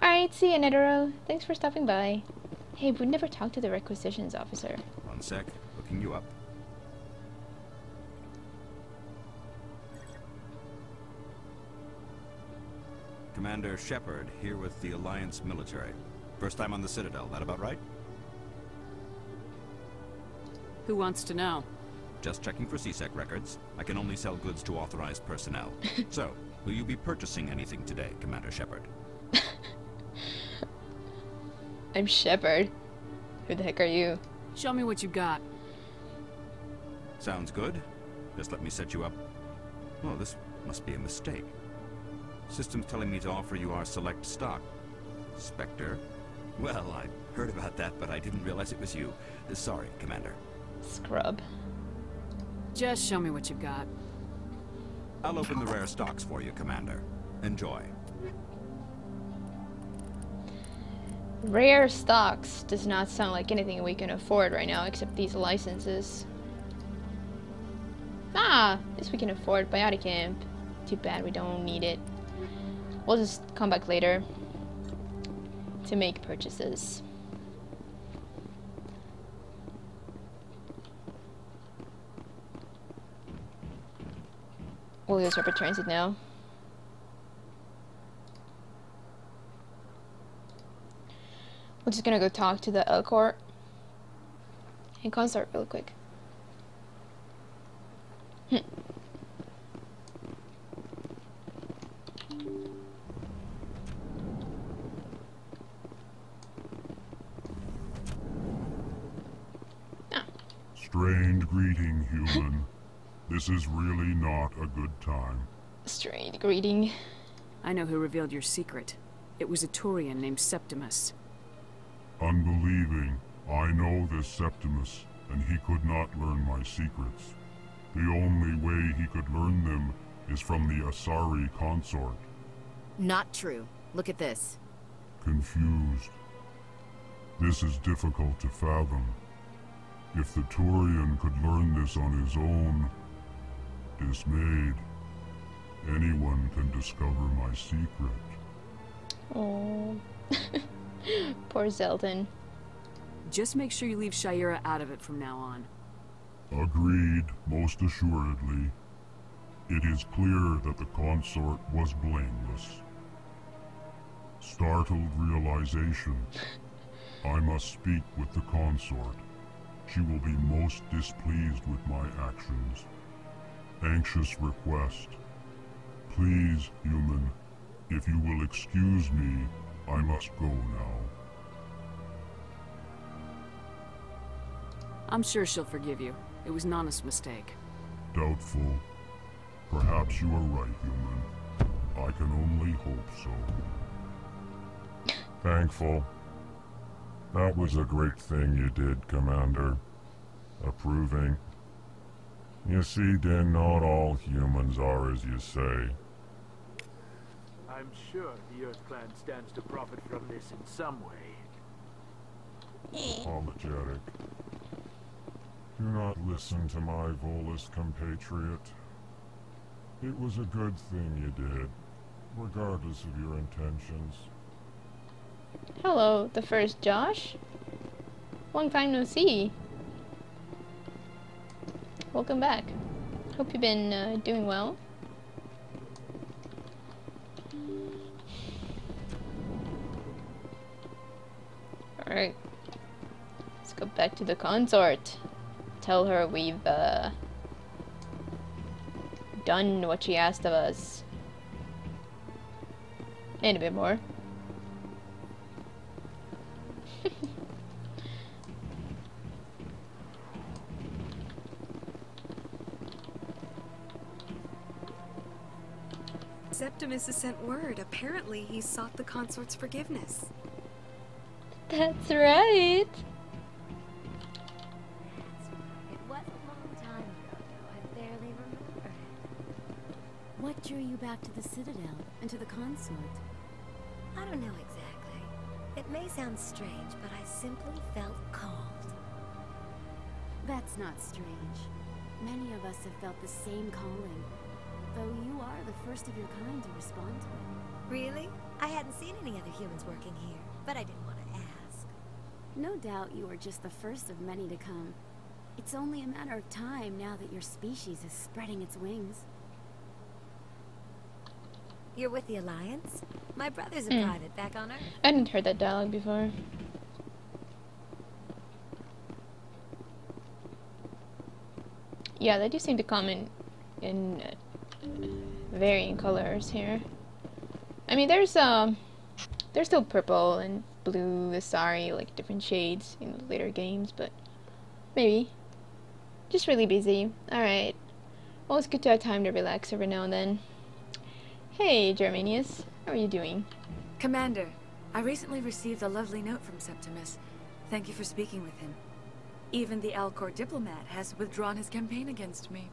Alright, see you, Netero. Thanks for stopping by. Hey, we never talked to the requisitions officer. One sec. Looking you up. Commander Shepard, here with the Alliance military. First time on the Citadel, that about right? Who wants to know? Just checking for CSEC records. I can only sell goods to authorized personnel. So, will you be purchasing anything today, Commander Shepard? I'm Shepard. Who the heck are you? Show me what you got. Sounds good. Just let me set you up. Oh, this must be a mistake. System's telling me to offer you our select stock. Spectre? Well, I heard about that, but I didn't realize it was you. Sorry, Commander. Scrub. Just show me what you've got. I'll open the rare stocks for you, Commander. Enjoy. Rare stocks does not sound like anything we can afford right now except these licenses. Ah, this we can afford. Biotic Amp. Too bad we don't need it. We'll just come back later to make purchases. We'll use rapid transit now. We're just gonna go talk to the L Court and consort real quick. Strained greeting, human. This is really not a good time. Strained greeting. I know who revealed your secret. It was a Turian named Septimus. Unbelieving, I know this Septimus, and he could not learn my secrets. The only way he could learn them is from the Asari consort. Not true. Look at this. Confused. This is difficult to fathom. If the Turian could learn this on his own, dismayed, anyone can discover my secret. Oh, poor Zeldin. Just make sure you leave Shayera out of it from now on. Agreed, most assuredly. It is clear that the consort was blameless. Startled realization. I must speak with the consort. She will be most displeased with my actions. Anxious request. Please, human, if you will excuse me, I must go now. I'm sure she'll forgive you. It was an honest mistake. Doubtful. Perhaps you are right, human. I can only hope so. Thankful. That was a great thing you did, Commander. Approving. You see, then not all humans are as you say. I'm sure the Earth Clan stands to profit from this in some way. Apologetic. Do not listen to my Volus compatriot. It was a good thing you did, regardless of your intentions. Hello, the first Josh. Long time no see. Welcome back. Hope you've been doing well. Alright. Let's go back to the consort. Tell her we've done what she asked of us. And a bit more. Septimus has sent word. Apparently, he sought the consort's forgiveness. That's right. It was a long time ago, though. I barely remember it. What drew you back to the Citadel and to the consort? I don't know exactly. It may sound strange, but I simply felt called. That's not strange. Many of us have felt the same calling, though you are the first of your kind to respond to it. Really? I hadn't seen any other humans working here, but I didn't want to ask. No doubt you are just the first of many to come. It's only a matter of time now that your species is spreading its wings. You're with the Alliance? My brother's a private back on Earth. I hadn't heard that dialogue before. Yeah, they do seem to come in varying colors here. I mean, there's still purple and blue, Asari, like different shades in the later games, but maybe. Just really busy. Alright. Well, it's good to have time to relax every now and then. Hey, Germanius. How are you doing? Commander, I recently received a lovely note from Septimus. Thank you for speaking with him. Even the Alcor diplomat has withdrawn his campaign against me.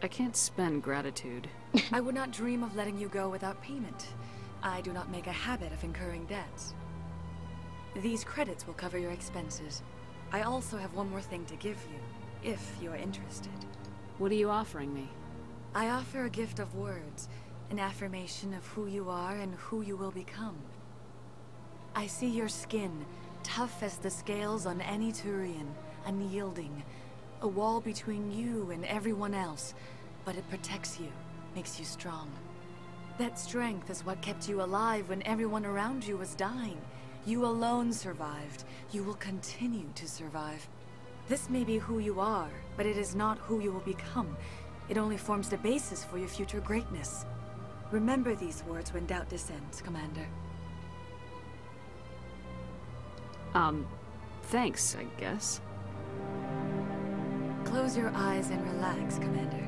I can't spend gratitude. I would not dream of letting you go without payment. I do not make a habit of incurring debts. These credits will cover your expenses. I also have one more thing to give you, if you are interested. What are you offering me? I offer a gift of words, an affirmation of who you are and who you will become. I see your skin, tough as the scales on any Turian, unyielding, a wall between you and everyone else, but it protects you, makes you strong. That strength is what kept you alive when everyone around you was dying. You alone survived. You will continue to survive. This may be who you are, but it is not who you will become. It only forms the basis for your future greatness. Remember these words when doubt descends, Commander. Thanks, I guess. Close your eyes and relax, Commander.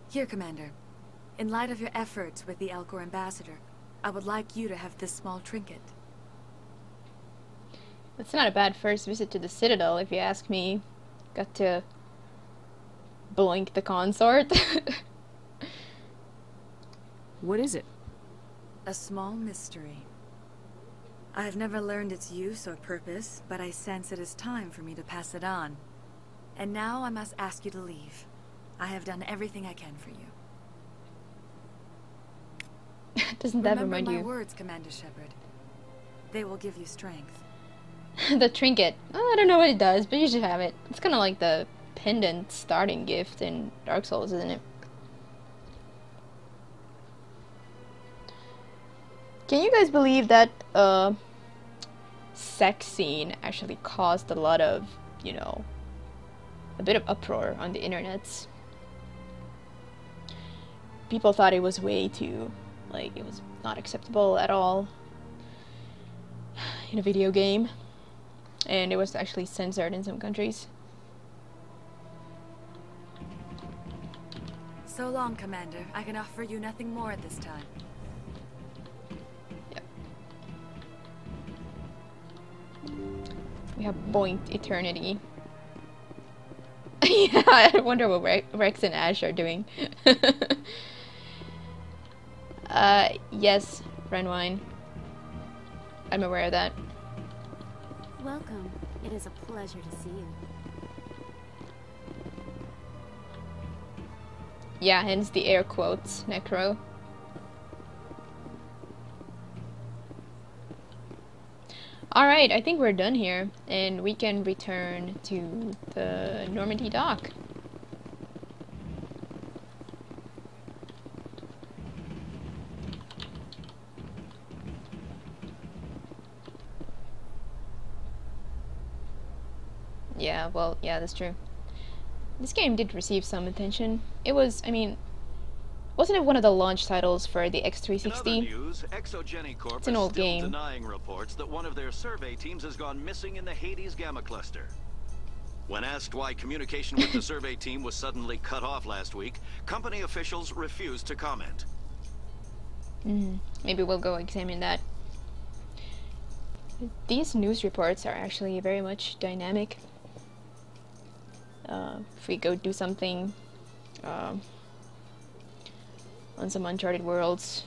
Here, Commander. In light of your efforts with the Alcor ambassador, I would like you to have this small trinket. It's not a bad first visit to the Citadel, if you ask me. Got to blink the consort. What is it? A small mystery. I have never learned its use or purpose, but I sense it is time for me to pass it on. And now I must ask you to leave. I have done everything I can for you. Doesn't that remind Remember you? my words, Commander Shepard. They will give you strength. The trinket. Oh, I don't know what it does, but you should have it. It's kind of like the pendant starting gift in Dark Souls, isn't it? Can you guys believe that sex scene actually caused a lot of, you know, a bit of uproar on the internets? People thought it was way too, like, it was not acceptable at all in a video game. and it was actually censored in some countries. So long, Commander. I can offer you nothing more at this time. Yep. We have Boink Eternity. Yeah, I wonder what Rex and Ash are doing. Yes, Renwine. I'm aware of that. Welcome. It is a pleasure to see you. Yeah, hence the air quotes, Necro. Alright, I think we're done here, and we can return to the Normandy dock. Yeah, well, yeah, that's true. This game did receive some attention. It was, I mean, wasn't it one of the launch titles for the X360? News, Exogeny Corp It's an old is still game. denying reports that one of their survey teams has gone missing in the Hades Gamma Cluster. When asked why communication with the survey team was suddenly cut off last week, company officials refused to comment. Maybe we'll go examine that. These news reports are actually very much dynamic. If we go do something on some uncharted worlds,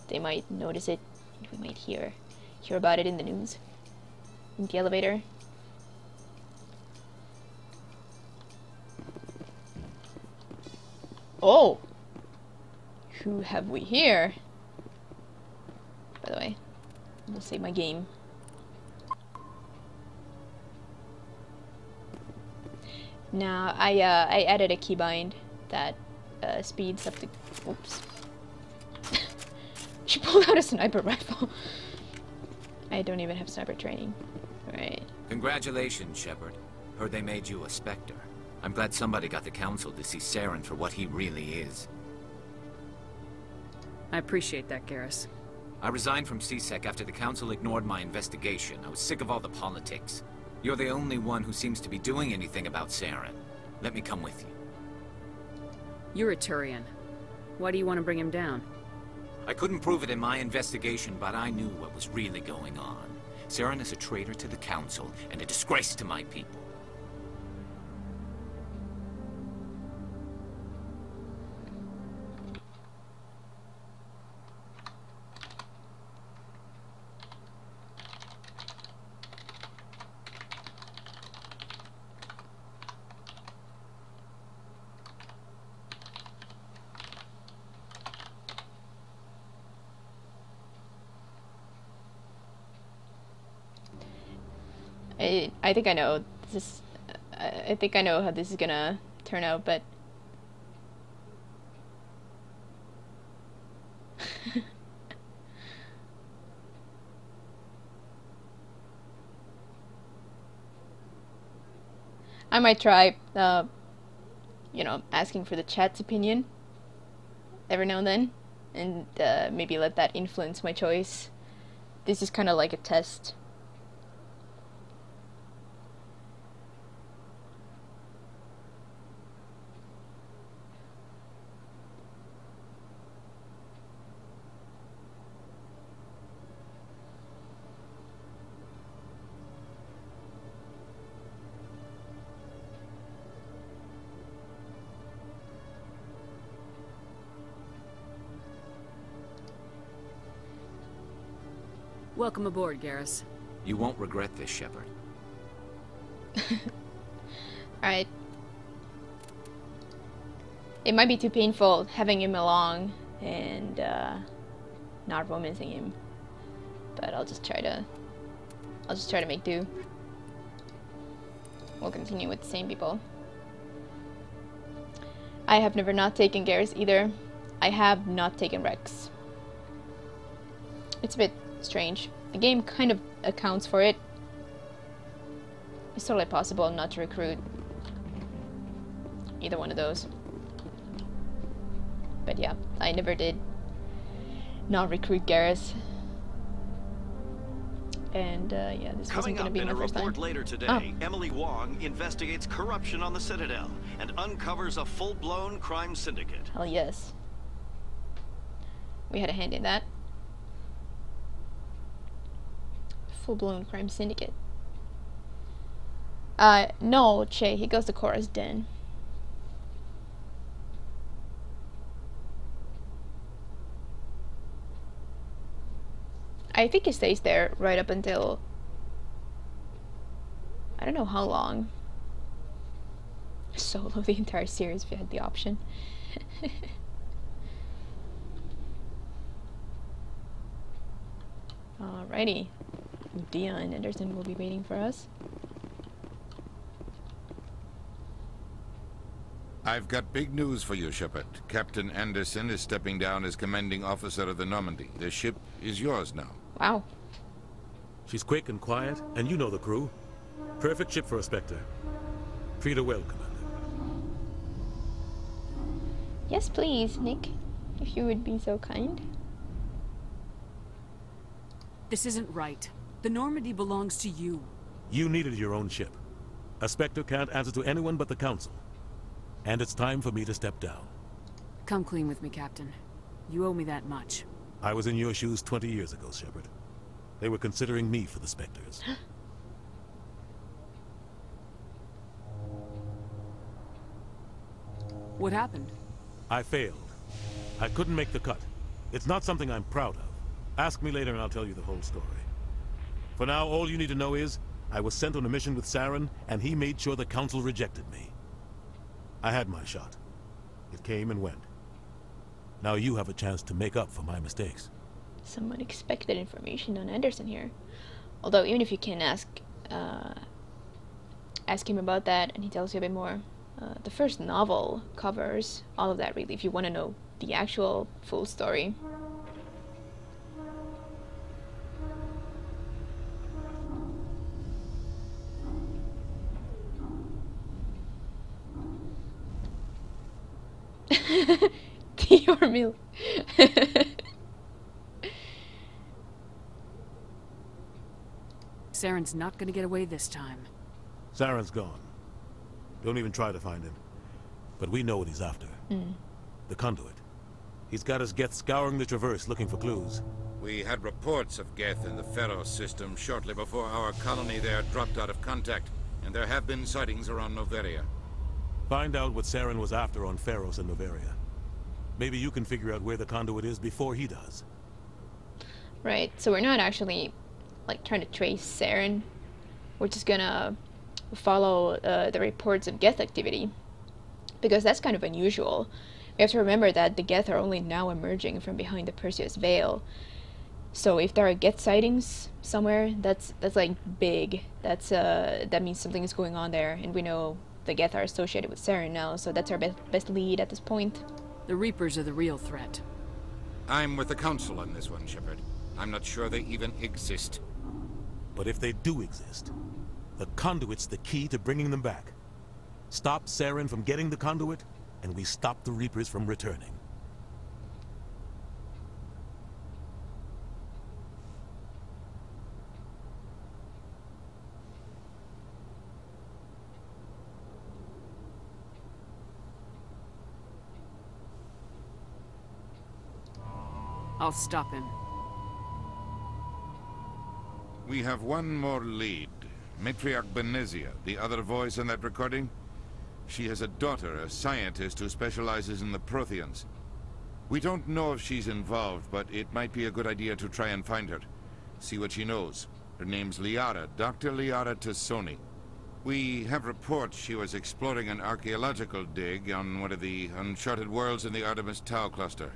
they might notice it, and we might hear about it in the news, in the elevator. Oh! Who have we here? By the way, I'll save my game. Now, I added a keybind that speeds up the... Oops. She pulled out a sniper rifle. I don't even have sniper training. Right. Congratulations, Shepard. Heard they made you a Spectre. I'm glad somebody got the Council to see Saren for what he really is. I appreciate that, Garrus. I resigned from CSEC after the Council ignored my investigation. I was sick of all the politics. You're the only one who seems to be doing anything about Saren. Let me come with you. You're a Turian. Why do you want to bring him down? I couldn't prove it in my investigation, but I knew what was really going on. Saren is a traitor to the Council and a disgrace to my people. I think I know this. I think I know how this is gonna turn out, but I might try, you know, asking for the chat's opinion every now and then, and maybe let that influence my choice. This is kind of like a test. Welcome aboard, Garrus. You won't regret this, Shepard. Alright. It might be too painful having him along and not romancing him, but I'll just try to make do. We'll continue with the same people. I have never not taken Garrus either. I have not taken Rex. It's a bit strange. The game kind of accounts for it. It's totally possible not to recruit either one of those. But yeah, I never did not recruit Garrus. And yeah, this wasn't Coming going to up be in my a first report time. later today, Emily Wong investigates corruption on the Citadel and uncovers a full-blown crime syndicate. Hell yes. We had a hand in that. Full-blown crime syndicate. No, Che, he goes to Cora's den. I think he stays there right up until... I don't know how long. Solo the entire series if you had the option. Alrighty. Dia and Anderson will be waiting for us. I've got big news for you, Shepard. Captain Anderson is stepping down as commanding officer of the Normandy. The ship is yours now. Wow. She's quick and quiet, and you know the crew. Perfect ship for a Spectre. Treat her well, Commander. Yes, please, Nick. If you would be so kind. This isn't right. The Normandy belongs to you. You needed your own ship. A Spectre can't answer to anyone but the Council. And it's time for me to step down. Come clean with me, Captain. You owe me that much. I was in your shoes 20 years ago, Shepard. They were considering me for the Spectres. What happened? I failed. I couldn't make the cut. It's not something I'm proud of. Ask me later and I'll tell you the whole story. For now, all you need to know is, I was sent on a mission with Saren, and he made sure the Council rejected me. I had my shot. It came and went. Now you have a chance to make up for my mistakes. Some unexpected information on Anderson here. Although, even if you can ask him about that and he tells you a bit more, the first novel covers all of that, really, if you want to know the actual full story. Tea or milk? Saren's not gonna get away this time. Saren's gone. Don't even try to find him. But we know what he's after. The conduit. He's got his Geth scouring the Traverse looking for clues. We had reports of Geth in the Pharos system shortly before our colony there dropped out of contact, and there have been sightings around Noveria. Find out what Saren was after on Pharos and Noveria. Maybe you can figure out where the conduit is before he does. Right, so we're not actually, like, trying to trace Saren. We're just gonna follow the reports of Geth activity. Because that's kind of unusual. We have to remember that the Geth are only now emerging from behind the Perseus Veil. So if there are Geth sightings somewhere, that's like big. That means something is going on there, and we know the Geth are associated with Saren now, so that's our best lead at this point. The Reapers are the real threat. I'm with the Council on this one, Shepard. I'm not sure they even exist. But if they do exist, the conduit's the key to bringing them back. Stop Saren from getting the conduit, and we stop the Reapers from returning. I'll stop him. We have one more lead. Matriarch Benezia, the other voice in that recording. She has a daughter, a scientist who specializes in the Protheans. We don't know if she's involved, but it might be a good idea to try and find her. See what she knows. Her name's Liara, Dr. Liara Tassoni. We have reports she was exploring an archaeological dig on one of the uncharted worlds in the Artemis Tau cluster.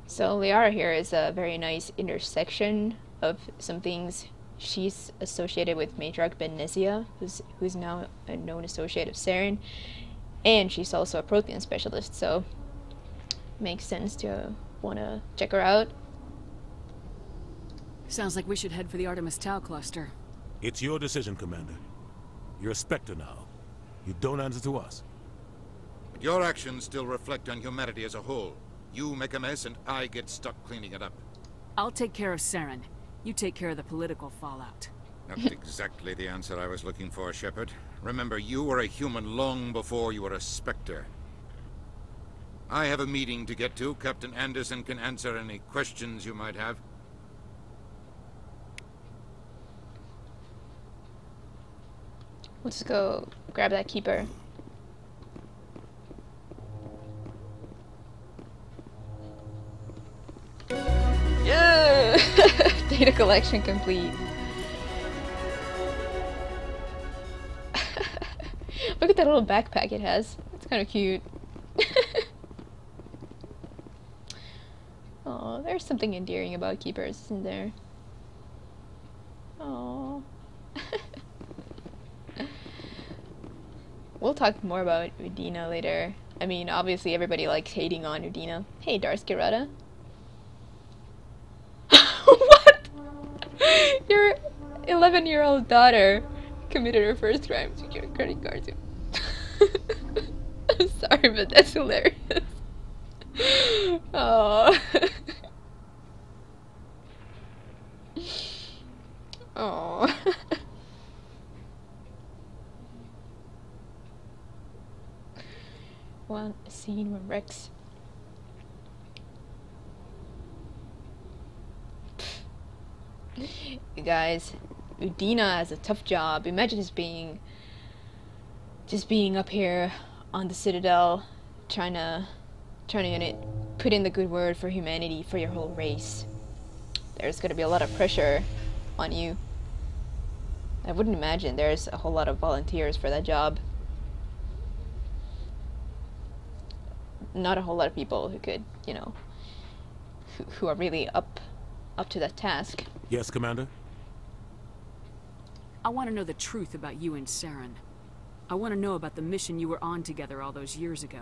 So Liara here is a very nice intersection of some things. She's associated with Matriarch Benezia, who's now a known associate of Saren, and she's also a Prothean specialist, so makes sense to want to check her out. Sounds like we should head for the Artemis Tau cluster. It's your decision, Commander. You're a Spectre now. You don't answer to us. But your actions still reflect on humanity as a whole. You make a mess and I get stuck cleaning it up. I'll take care of Saren. You take care of the political fallout. Not exactly the answer I was looking for, Shepard. Remember, you were a human long before you were a Spectre. I have a meeting to get to. Captain Anderson can answer any questions you might have. Let's go grab that keeper. Yeah! Data collection complete. Look at that little backpack it has. It's kind of cute. Oh, there's something endearing about keepers, isn't there? Oh. We'll talk more about Udina later. I mean, obviously everybody likes hating on Udina. Hey, Darskirata. What? Your 11-year-old daughter committed her first crime to your credit card. I'm sorry, but that's hilarious. Oh. Oh. One scene when Rex. You guys, Udina has a tough job. Imagine just being up here on the Citadel, trying to put in the good word for humanity, for your whole race. There's gonna be a lot of pressure on you. I wouldn't imagine there's a whole lot of volunteers for that job. Not a whole lot of people who could, you know, who are really up to that task. Yes, Commander? I want to know the truth about you and Saren. I want to know about the mission you were on together all those years ago.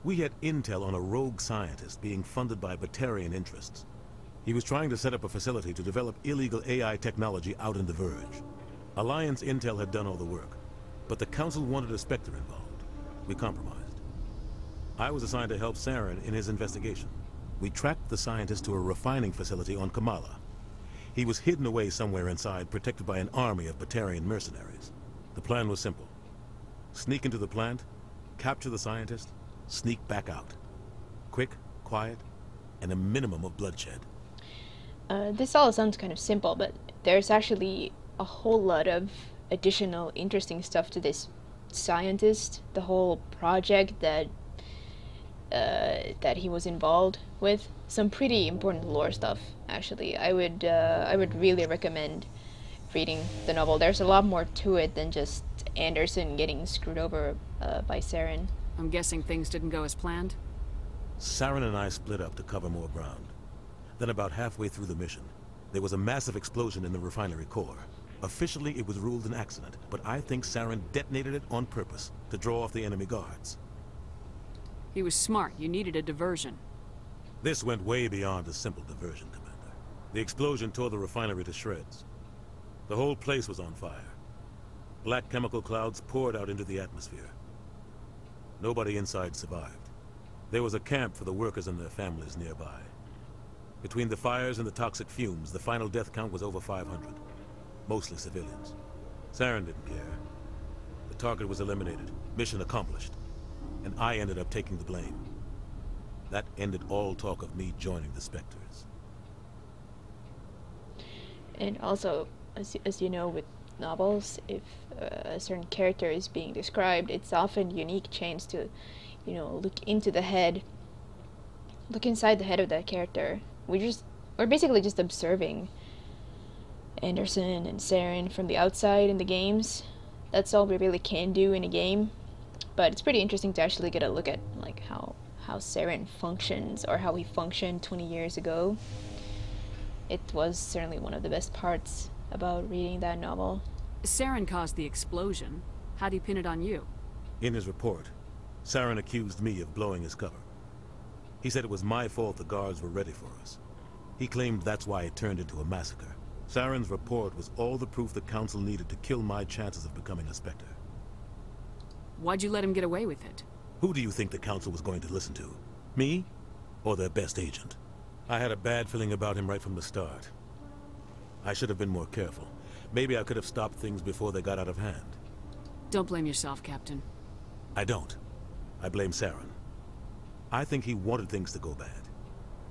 We had intel on a rogue scientist being funded by Batarian interests. He was trying to set up a facility to develop illegal AI technology out in the Verge. Alliance intel had done all the work, but the Council wanted a Spectre involved. We compromised. I was assigned to help Saren in his investigation. We tracked the scientist to a refining facility on Kamala. He was hidden away somewhere inside, protected by an army of Batarian mercenaries. The plan was simple. Sneak into the plant, capture the scientist, sneak back out. Quick, quiet, and a minimum of bloodshed. This all sounds kind of simple, but there's actually a whole lot of additional interesting stuff to this scientist, the whole project that he was involved with. Some pretty important lore stuff, actually. I would really recommend reading the novel. There's a lot more to it than just Anderson getting screwed over by Saren. I'm guessing things didn't go as planned? Saren and I split up to cover more ground. Then about halfway through the mission, there was a massive explosion in the refinery core. Officially, it was ruled an accident, but I think Saren detonated it on purpose to draw off the enemy guards. He was smart. You needed a diversion. This went way beyond a simple diversion, Commander. The explosion tore the refinery to shreds. The whole place was on fire. Black chemical clouds poured out into the atmosphere. Nobody inside survived. There was a camp for the workers and their families nearby. Between the fires and the toxic fumes, the final death count was over 500. Mostly civilians. Saren didn't care. The target was eliminated. Mission accomplished. And I ended up taking the blame. That ended all talk of me joining the Spectres. And also, as you know, with novels, if a certain character is being described, it's often a unique chance to, you know, look inside the head of that character. We're basically just observing Anderson and Saren from the outside in the games. That's all we really can do in a game. But it's pretty interesting to actually get a look at like how Saren functions, or how he functioned 20 years ago. It was certainly one of the best parts about reading that novel. Saren caused the explosion. How'd he pin it on you? In his report, Saren accused me of blowing his cover. He said it was my fault the guards were ready for us. He claimed that's why it turned into a massacre. Saren's report was all the proof the Council needed to kill my chances of becoming a Spectre. Why'd you let him get away with it? Who do you think the Council was going to listen to? Me? Or their best agent? I had a bad feeling about him right from the start. I should have been more careful. Maybe I could have stopped things before they got out of hand. Don't blame yourself, Captain. I don't. I blame Saren. I think he wanted things to go bad.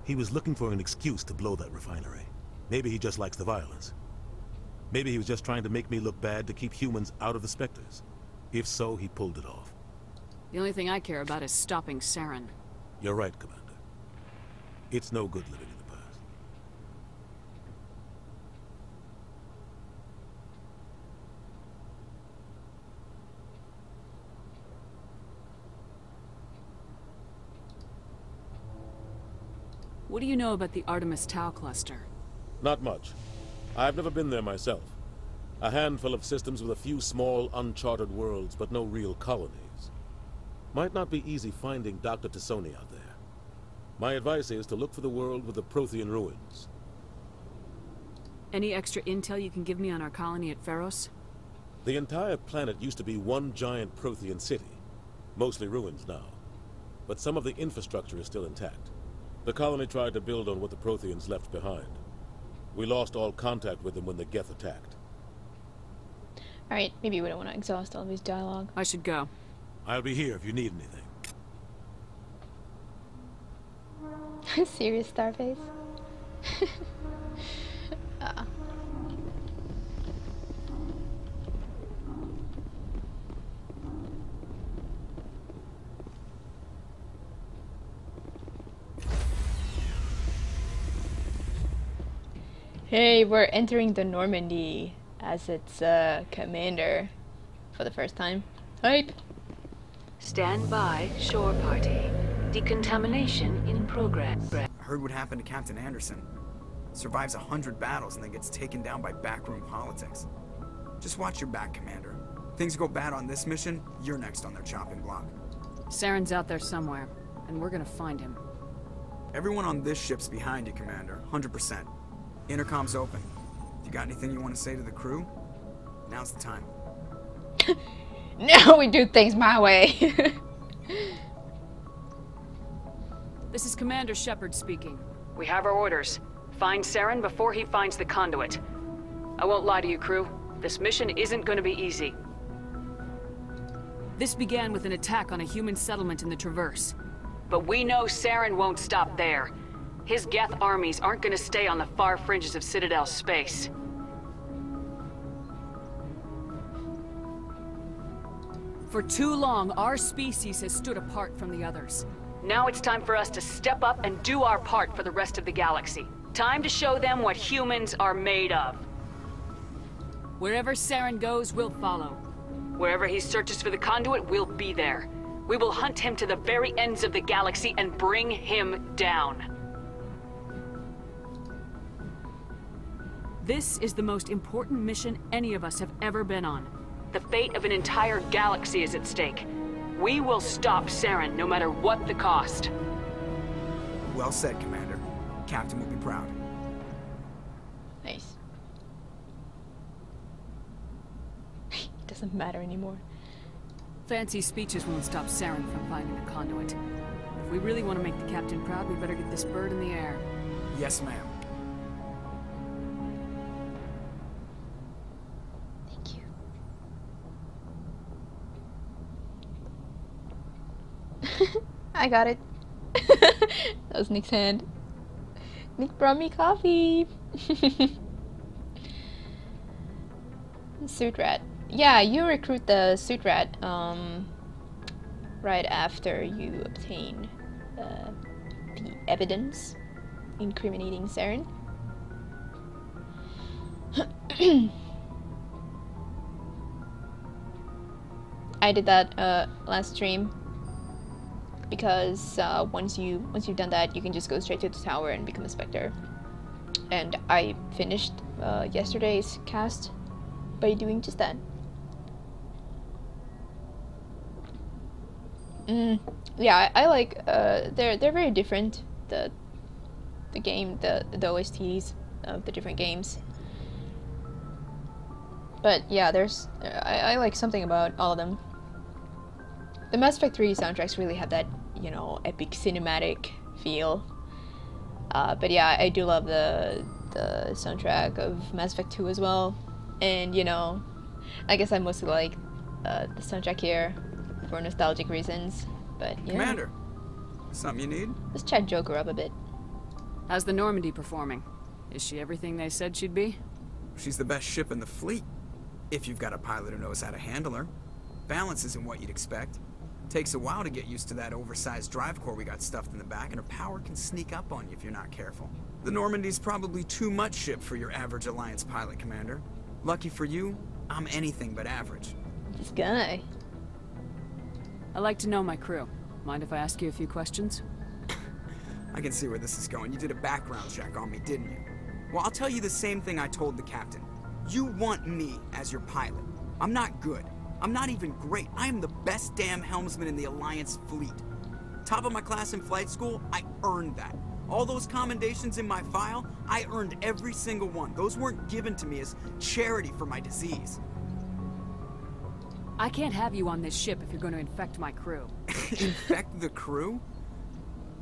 He was looking for an excuse to blow that refinery. Maybe he just likes the violence. Maybe he was just trying to make me look bad to keep humans out of the Spectres. If so, he pulled it off. The only thing I care about is stopping Saren. You're right, Commander. It's no good living in the past. What do you know about the Artemis Tau cluster? Not much. I've never been there myself. A handful of systems with a few small, uncharted worlds, but no real colonies. Might not be easy finding Dr. Tassoni out there. My advice is to look for the world with the Prothean ruins. Any extra intel you can give me on our colony at Pharos? The entire planet used to be one giant Prothean city. Mostly ruins now. But some of the infrastructure is still intact. The colony tried to build on what the Protheans left behind. We lost all contact with them when the Geth attacked. Alright, maybe we don't want to exhaust all this dialogue. I should go. I'll be here if you need anything. Serious Starface? Hey, we're entering the Normandy as its commander for the first time. Hype! Stand by, shore party. Decontamination in progress. I heard what happened to Captain Anderson. Survives 100 battles and then gets taken down by backroom politics. Just watch your back, Commander. Things go bad on this mission, you're next on their chopping block. Saren's out there somewhere, and we're gonna find him. Everyone on this ship's behind you, Commander. 100%. Intercom's open. If you got anything you want to say to the crew, now's the time. Now we do things my way. This is Commander Shepard speaking. We have our orders. Find Saren before he finds the conduit. I won't lie to you, crew. This mission isn't going to be easy. This began with an attack on a human settlement in the Traverse. But we know Saren won't stop there. His Geth armies aren't going to stay on the far fringes of Citadel space. For too long, our species has stood apart from the others. Now it's time for us to step up and do our part for the rest of the galaxy. Time to show them what humans are made of. Wherever Saren goes, we'll follow. Wherever he searches for the conduit, we'll be there. We will hunt him to the very ends of the galaxy and bring him down. This is the most important mission any of us have ever been on. The fate of an entire galaxy is at stake. We will stop Saren, no matter what the cost. Well said, Commander. Captain will be proud. Nice. It doesn't matter anymore. Fancy speeches won't stop Saren from finding the conduit. If we really want to make the captain proud, we better get this bird in the air. Yes, ma'am. Thank you. I got it. That was Nick's hand. Nick brought me coffee. Suit rat. Yeah, you recruit the suit rat right after you obtain the evidence incriminating Saren. I did that last stream because once you've done that, you can just go straight to the tower and become a Spectre. And I finished yesterday's cast by doing just that. Yeah, I like they're very different, the game, the OSTs of the different games. But yeah, there's I like something about all of them. The Mass Effect 3 soundtracks really have that, you know, epic cinematic feel. But yeah, I do love the the soundtrack of Mass Effect 2 as well. And, you know, I guess I mostly like the soundtrack here for nostalgic reasons. But, yeah. Commander, something you need? Let's chat Joker up a bit. How's the Normandy performing? Is she everything they said she'd be? She's the best ship in the fleet. If you've got a pilot who knows how to handle her. Balance isn't what you'd expect. Takes a while to get used to that oversized drive core we got stuffed in the back, and her power can sneak up on you if you're not careful. The Normandy's probably too much ship for your average Alliance pilot, Commander. Lucky for you, I'm anything but average. This guy. I like to know my crew. Mind if I ask you a few questions? I can see where this is going. You did a background check on me, didn't you? Well, I'll tell you the same thing I told the captain. You want me as your pilot. I'm not good. I'm not even great. I am the best damn helmsman in the Alliance fleet. Top of my class in flight school, I earned that. All those commendations in my file, I earned every single one. Those weren't given to me as charity for my disease. I can't have you on this ship if you're going to infect my crew. Infect the crew?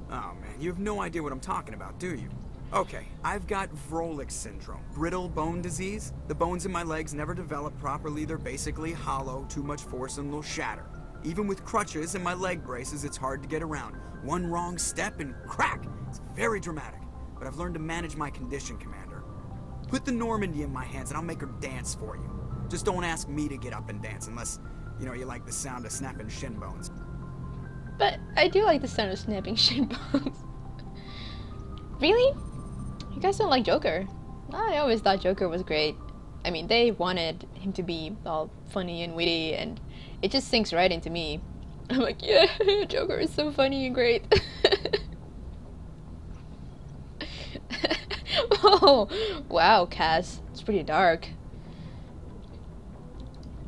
Oh man, you have no idea what I'm talking about, do you? Okay, I've got Vrolik syndrome, brittle bone disease. The bones in my legs never develop properly. They're basically hollow, too much force and they'll shatter. Even with crutches and my leg braces, it's hard to get around. One wrong step and crack! It's very dramatic, but I've learned to manage my condition, Commander. Put the Normandy in my hands and I'll make her dance for you. Just don't ask me to get up and dance unless, you know, you like the sound of snapping shin bones. But I do like the sound of snapping shin bones. Really? You guys don't like Joker? I always thought Joker was great. I mean, they wanted him to be all funny and witty, and it just sinks right into me. I'm like, yeah, Joker is so funny and great. Oh, wow, Cass. It's pretty dark.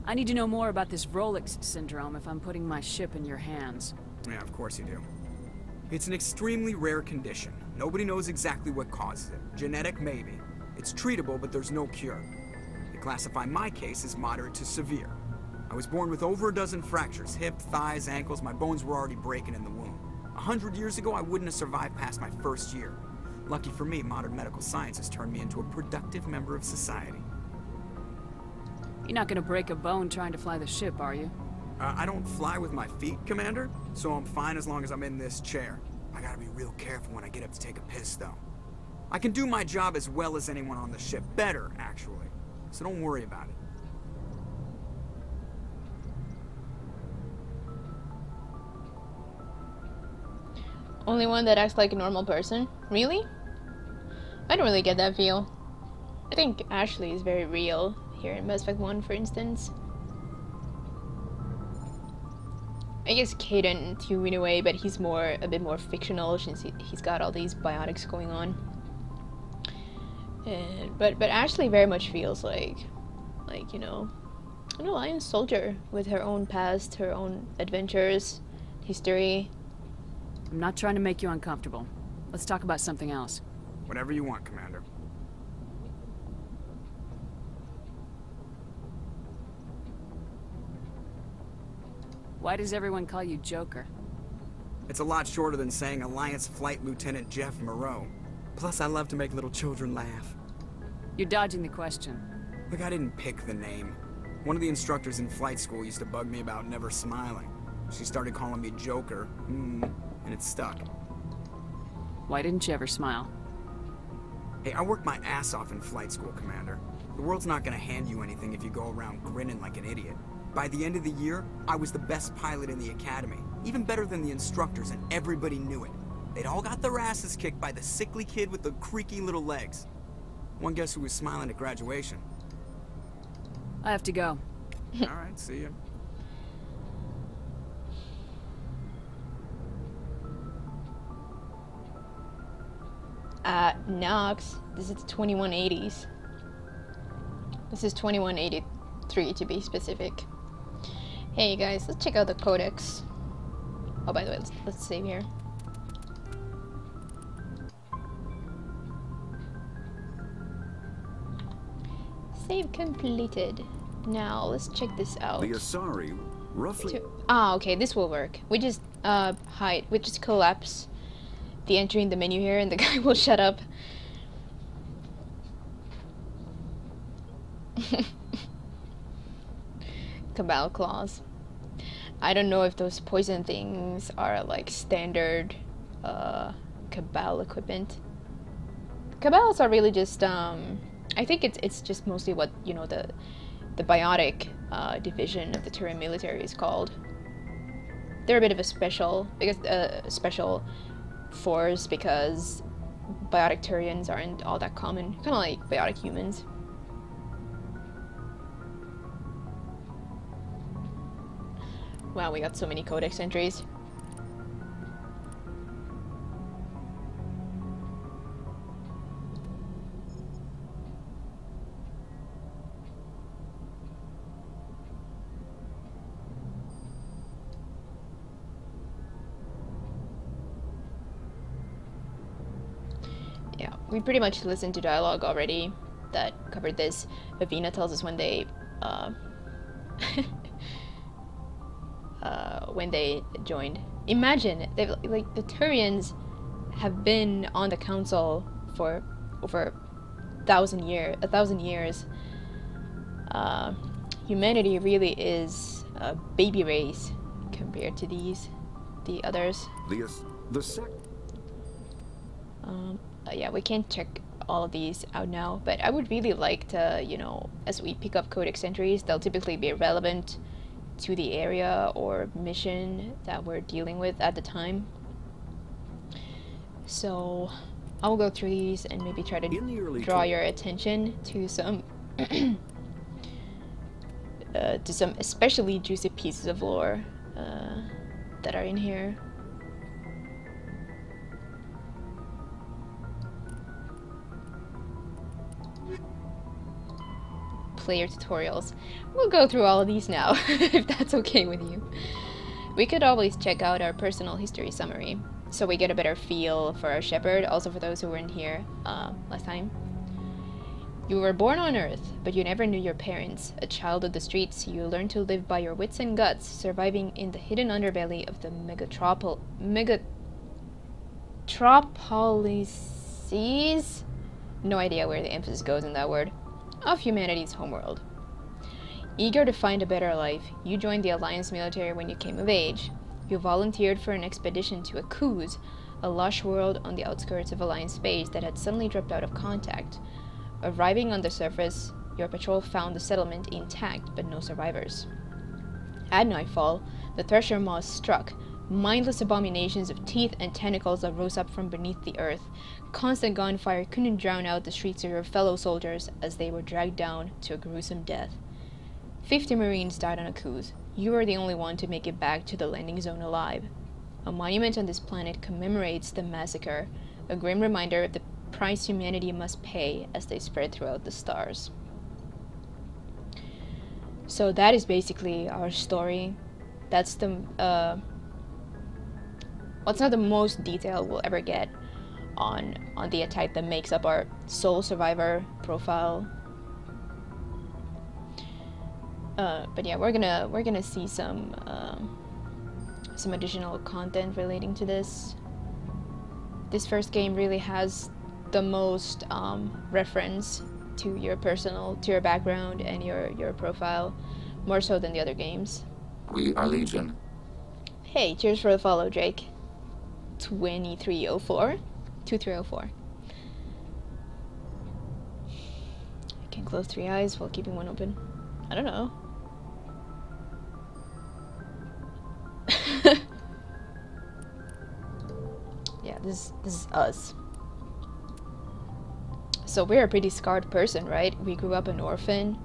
I need to know more about this Vrolik syndrome if I'm putting my ship in your hands. Yeah, of course you do. It's an extremely rare condition. Nobody knows exactly what causes it. Genetic, maybe. It's treatable, but there's no cure. They classify my case as moderate to severe. I was born with over a dozen fractures, hip, thighs, ankles. My bones were already breaking in the womb. 100 years ago, I wouldn't have survived past my first year. Lucky for me, modern medical science has turned me into a productive member of society. You're not gonna break a bone trying to fly the ship, are you? I don't fly with my feet, Commander, so I'm fine as long as I'm in this chair. I gotta be real careful when I get up to take a piss, though. I can do my job as well as anyone on the ship. Better, actually. So don't worry about it. Only one that acts like a normal person? Really? I don't really get that feel. I think Ashley is very real here in Mass Effect 1, for instance. I guess Caden too in a way, but he's a bit more fictional since he's got all these biotics going on. And but Ashley very much feels like you know, an Alliance soldier with her own past, her own adventures, history. I'm not trying to make you uncomfortable. Let's talk about something else. Whatever you want, Commander. Why does everyone call you Joker? It's a lot shorter than saying Alliance Flight Lieutenant Jeff Moreau. Plus, I love to make little children laugh. You're dodging the question. Look, I didn't pick the name. One of the instructors in flight school used to bug me about never smiling. She started calling me Joker, and it stuck. Why didn't you ever smile? Hey, I worked my ass off in flight school, Commander. The world's not gonna hand you anything if you go around grinning like an idiot. By the end of the year, I was the best pilot in the academy. Even better than the instructors, and everybody knew it. They'd all got their asses kicked by the sickly kid with the creaky little legs. One guess who was smiling at graduation? I have to go. Alright, see ya. Nox, this is 2180s. This is 2183 to be specific. Hey guys, let's check out the codex. Oh, by the way, let's save here. Save completed. Now let's check this out. The Asari roughly. Okay, this will work. We just collapse the entry in the menu here, and the guy will shut up. Cabal claws. I don't know if those poison things are like standard Cabal equipment. Cabals are really just I think it's just mostly what, you know, the biotic division of the Turian military is called. They're a bit of a special special force because biotic Turians aren't all that common, kind of like biotic humans. Wow, we got so many codex entries. Yeah, we pretty much listened to dialogue already that covered this. Avina tells us when they joined. Imagine, like, the Turians have been on the council for over a thousand years. Humanity really is a baby race compared to the others. Yeah, we can't check all of these out now, but I would really like to, you know, as we pick up codex entries, they'll typically be relevant to the area or mission that we're dealing with at the time. So I'll go through these and maybe try to draw your attention to some especially juicy pieces of lore that are in here. Player tutorials. We'll go through all of these now, if that's okay with you. We could always check out our personal history summary, so we get a better feel for our shepherd, also for those who weren't here last time. You were born on Earth, but you never knew your parents. A child of the streets, you learned to live by your wits and guts, surviving in the hidden underbelly of the megatropolises? No idea where the emphasis goes in that word. Of humanity's homeworld. Eager to find a better life, you joined the Alliance military when you came of age. You volunteered for an expedition to Akuz, a lush world on the outskirts of Alliance space that had suddenly dropped out of contact. Arriving on the surface, your patrol found the settlement intact, but no survivors. At nightfall, the Thresher Maws struck, mindless abominations of teeth and tentacles that rose up from beneath the earth. Constant gunfire couldn't drown out the shrieks of your fellow soldiers as they were dragged down to a gruesome death. 50 Marines died on Akuz. You were the only one to make it back to the landing zone alive. A monument on this planet commemorates the massacre, a grim reminder of the price humanity must pay as they spread throughout the stars. So that is basically our story. That's the what's not the most detail we'll ever get on the attack that makes up our sole survivor profile. But yeah, we're gonna see some additional content relating to this. This first game really has the most reference to your background and your profile, more so than the other games. We are Legion. Hey, cheers for the follow, Jake. 2304. 2304. I can close 3 eyes while keeping one open. I don't know. Yeah, this is us. So we're a pretty scarred person, right? We grew up an orphan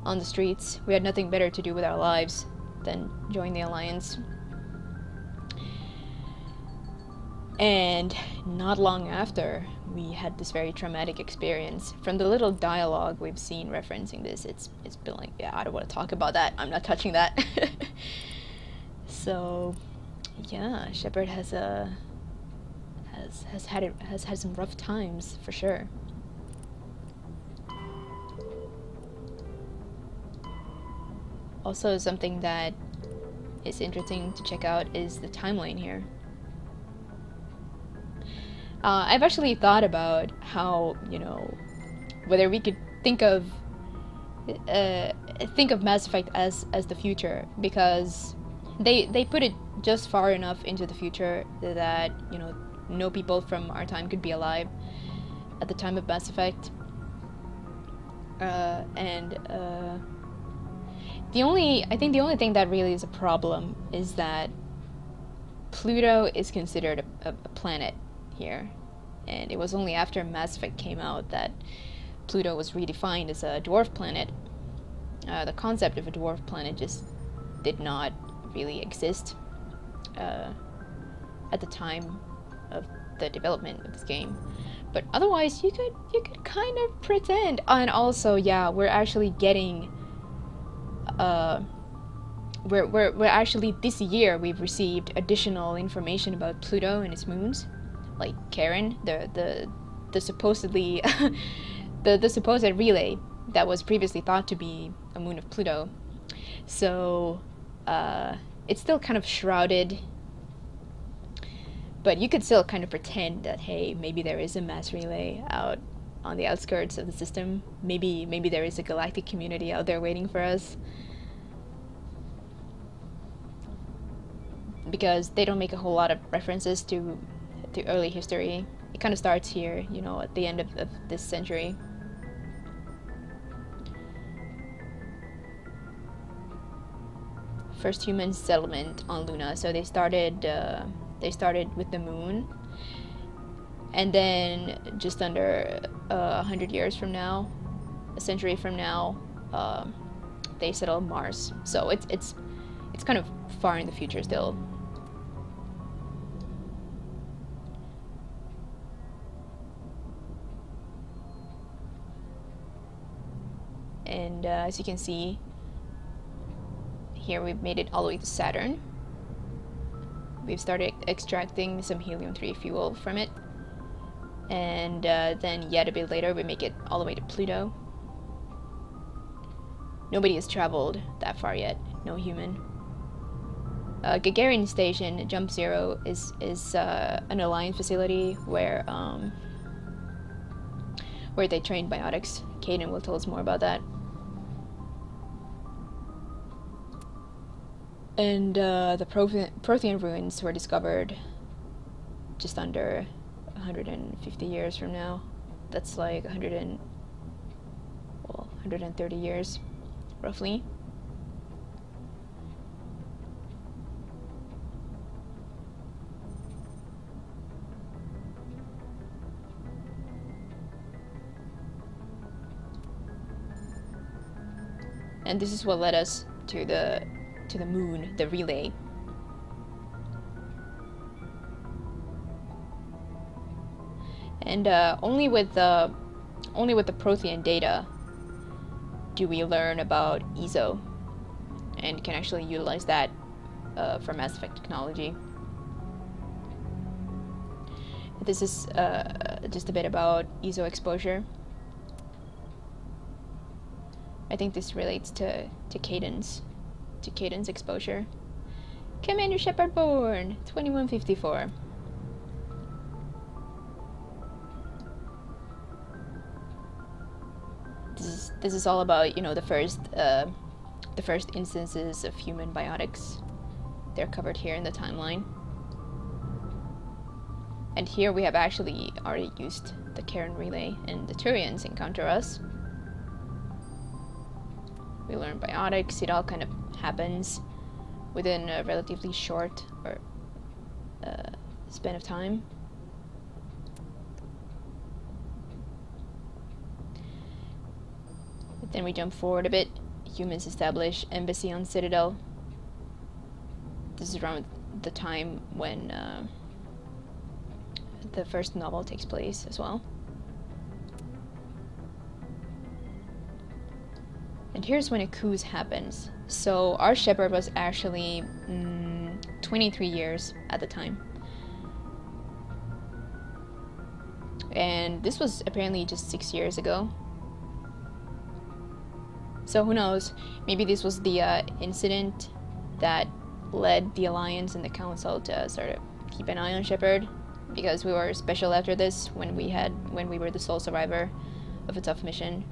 on the streets. We had nothing better to do with our lives than join the Alliance. And not long after, we had this very traumatic experience. From the little dialogue we've seen referencing this, it's been like, yeah, I don't want to talk about that. I'm not touching that. So, yeah, Shepard has had some rough times for sure. Also, something that is interesting to check out is the timeline here. I've actually thought about how, you know, whether we could think of think of Mass Effect as the future, because they put it just far enough into the future that, you know, no people from our time could be alive at the time of Mass Effect. I think the only thing that really is a problem is that Pluto is considered a planet here, and it was only after Mass Effect came out that Pluto was redefined as a dwarf planet. The concept of a dwarf planet just did not really exist at the time of the development of this game. But otherwise, you could kind of pretend. And also, yeah, we're actually getting we're actually, this year we've received additional information about Pluto and its moons, like Charon, the supposedly the supposed relay that was previously thought to be a moon of Pluto. So it's still kind of shrouded, but you could still kind of pretend that, hey, maybe there is a mass relay out on the outskirts of the system. Maybe there is a galactic community out there waiting for us. Because they don't make a whole lot of references to early history. It kind of starts here, you know, at the end of this century. First human settlement on Luna. So they started with the moon, and then just under 100 years from now, a century from now, they settle Mars. So it's kind of far in the future still. And as you can see, here we've made it all the way to Saturn. We've started extracting some helium-3 fuel from it. And then yet a bit later we make it all the way to Pluto. Nobody has traveled that far yet, no human. Gagarin Station, Jump Zero, is an Alliance facility where they train biotics. Caden will tell us more about that. And the Prothean ruins were discovered just under 150 years from now. That's like 130 years, roughly. And this is what led us to the moon, the relay. And only with the Prothean data do we learn about ESO, and can actually utilize that for Mass Effect technology. This is just a bit about ESO exposure. I think this relates to Caden's exposure. Commander Shepard born 2154. This is all about, you know, the first instances of human biotics. They're covered here in the timeline. And here we have actually already used the Charon relay, and the Turians encounter us. We learn biotics. It all kind of happens within a relatively short span of time. But then we jump forward a bit. Humans establish embassy on Citadel. This is around the time when the first novel takes place as well. And here's when a coup happens. So our Shepard was actually 23 years at the time. And this was apparently just 6 years ago. So who knows, maybe this was the incident that led the Alliance and the Council to sort of keep an eye on Shepard, because we were special after this when we were the sole survivor of a tough mission.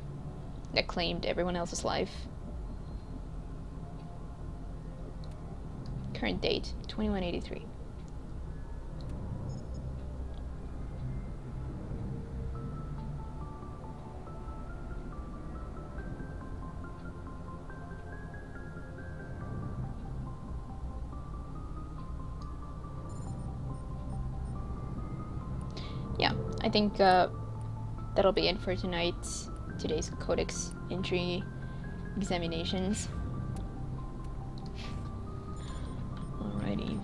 that claimed everyone else's life. Current date, 2183. Yeah, I think that'll be it for today's codex entry examinations. Alrighty,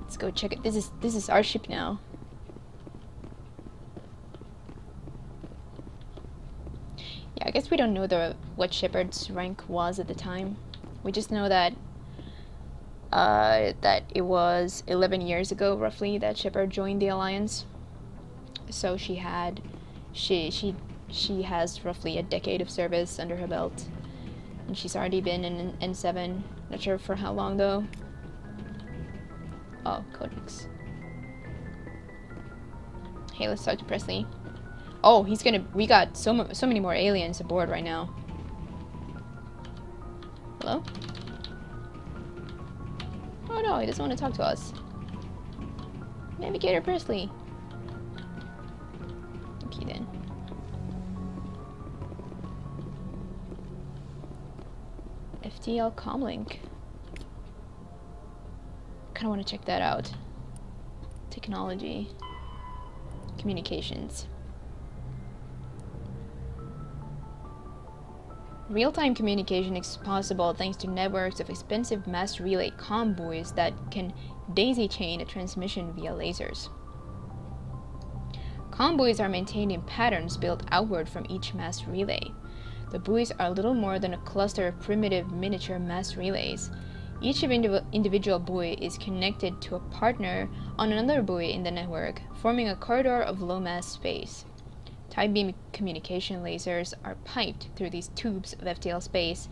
let's go check it. This is our ship now. Yeah, I guess we don't know what Shepard's rank was at the time. We just know that that it was 11 years ago, roughly, that Shepard joined the Alliance. So she has roughly a decade of service under her belt, and she's already been in N7. Not sure for how long though. Oh, Codex. Hey, let's talk to Presley. Oh, we got so many more aliens aboard right now. Hello? Oh no, he doesn't want to talk to us. Navigator Presley. Okay then. FTL Comlink. Kinda want to check that out. Technology. Communications. Real-time communication is possible thanks to networks of expensive mass relay comm buoys that can daisy-chain a transmission via lasers. Comm buoys are maintained in patterns built outward from each mass relay. The buoys are little more than a cluster of primitive miniature mass relays. Each individual buoy is connected to a partner on another buoy in the network, forming a corridor of low-mass space. Tight beam communication lasers are piped through these tubes of FTL space,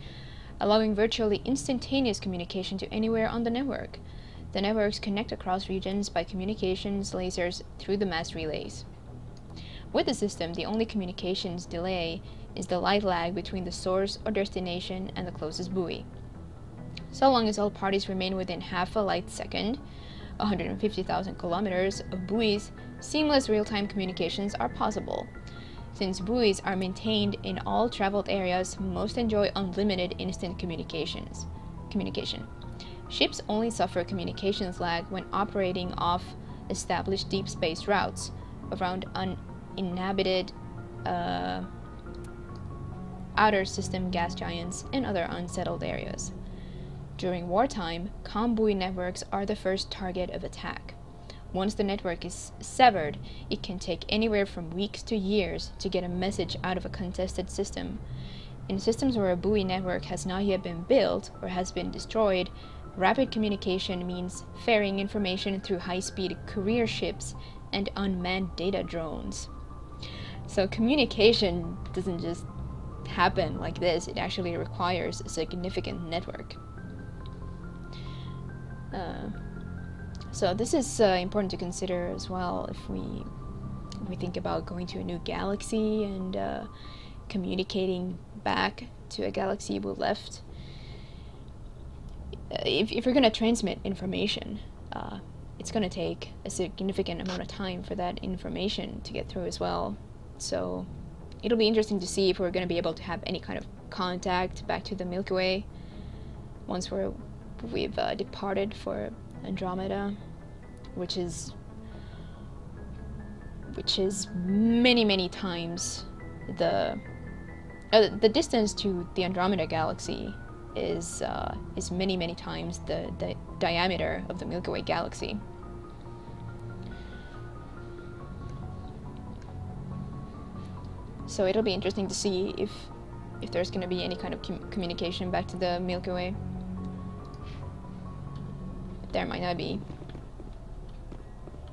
allowing virtually instantaneous communication to anywhere on the network. The networks connect across regions by communications lasers through the mass relays. With the system, the only communications delay is the light lag between the source or destination and the closest buoy. So long as all parties remain within half a light second, 150,000 kilometers of buoys, seamless real-time communications are possible. Since buoys are maintained in all traveled areas, most enjoy unlimited instant communication. Ships only suffer communications lag when operating off established deep space routes around uninhabited outer system gas giants and other unsettled areas. During wartime, comm buoy networks are the first target of attack. Once the network is severed, it can take anywhere from weeks to years to get a message out of a contested system. In systems where a buoy network has not yet been built or has been destroyed, rapid communication means ferrying information through high-speed courier ships and unmanned data drones. So communication doesn't just happen like this, it actually requires a significant network. So this is important to consider as well if we think about going to a new galaxy and communicating back to a galaxy we left. If you're going to transmit information, it's going to take a significant amount of time for that information to get through as well. So it'll be interesting to see if we're going to be able to have any kind of contact back to the Milky Way once we've departed for Andromeda, which is many times the distance to the Andromeda galaxy is many times the diameter of the Milky Way galaxy. So it'll be interesting to see if there's going to be any kind of communication back to the Milky Way. There might not be.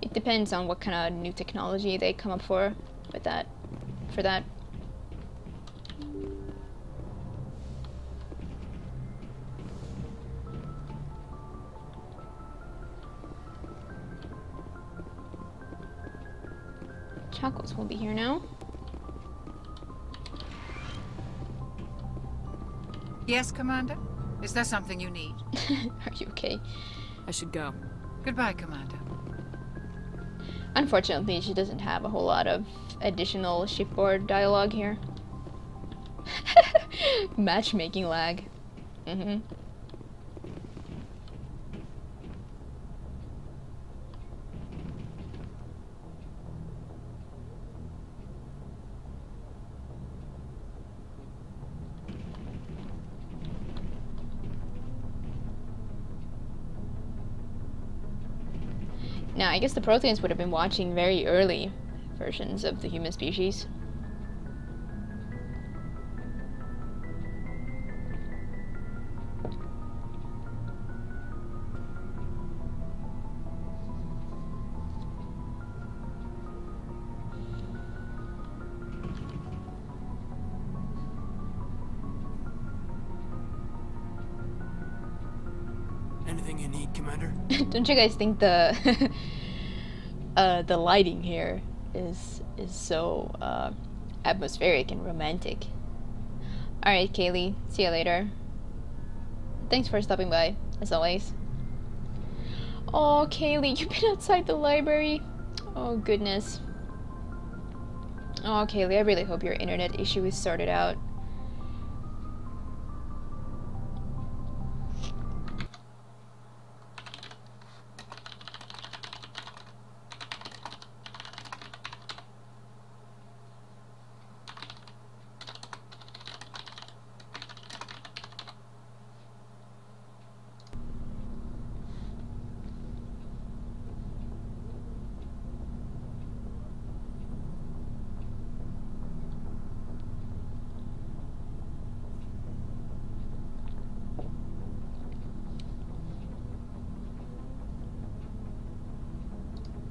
It depends on what kind of new technology they come up for that. Chocos will be here now. Yes, Commander? Is there something you need? Are you okay? I should go. Goodbye, Commander. Unfortunately, she doesn't have a whole lot of additional shipboard dialogue here. Matchmaking lag. Now, I guess the Protheans would have been watching very early versions of the human species. Anything you need, Commander? Don't you guys think the the lighting here is so atmospheric and romantic? All right, Kaylee. See you later. Thanks for stopping by, as always. Oh, Kaylee, you've been outside the library. Oh goodness. Oh, Kaylee, I really hope your internet issue is sorted out.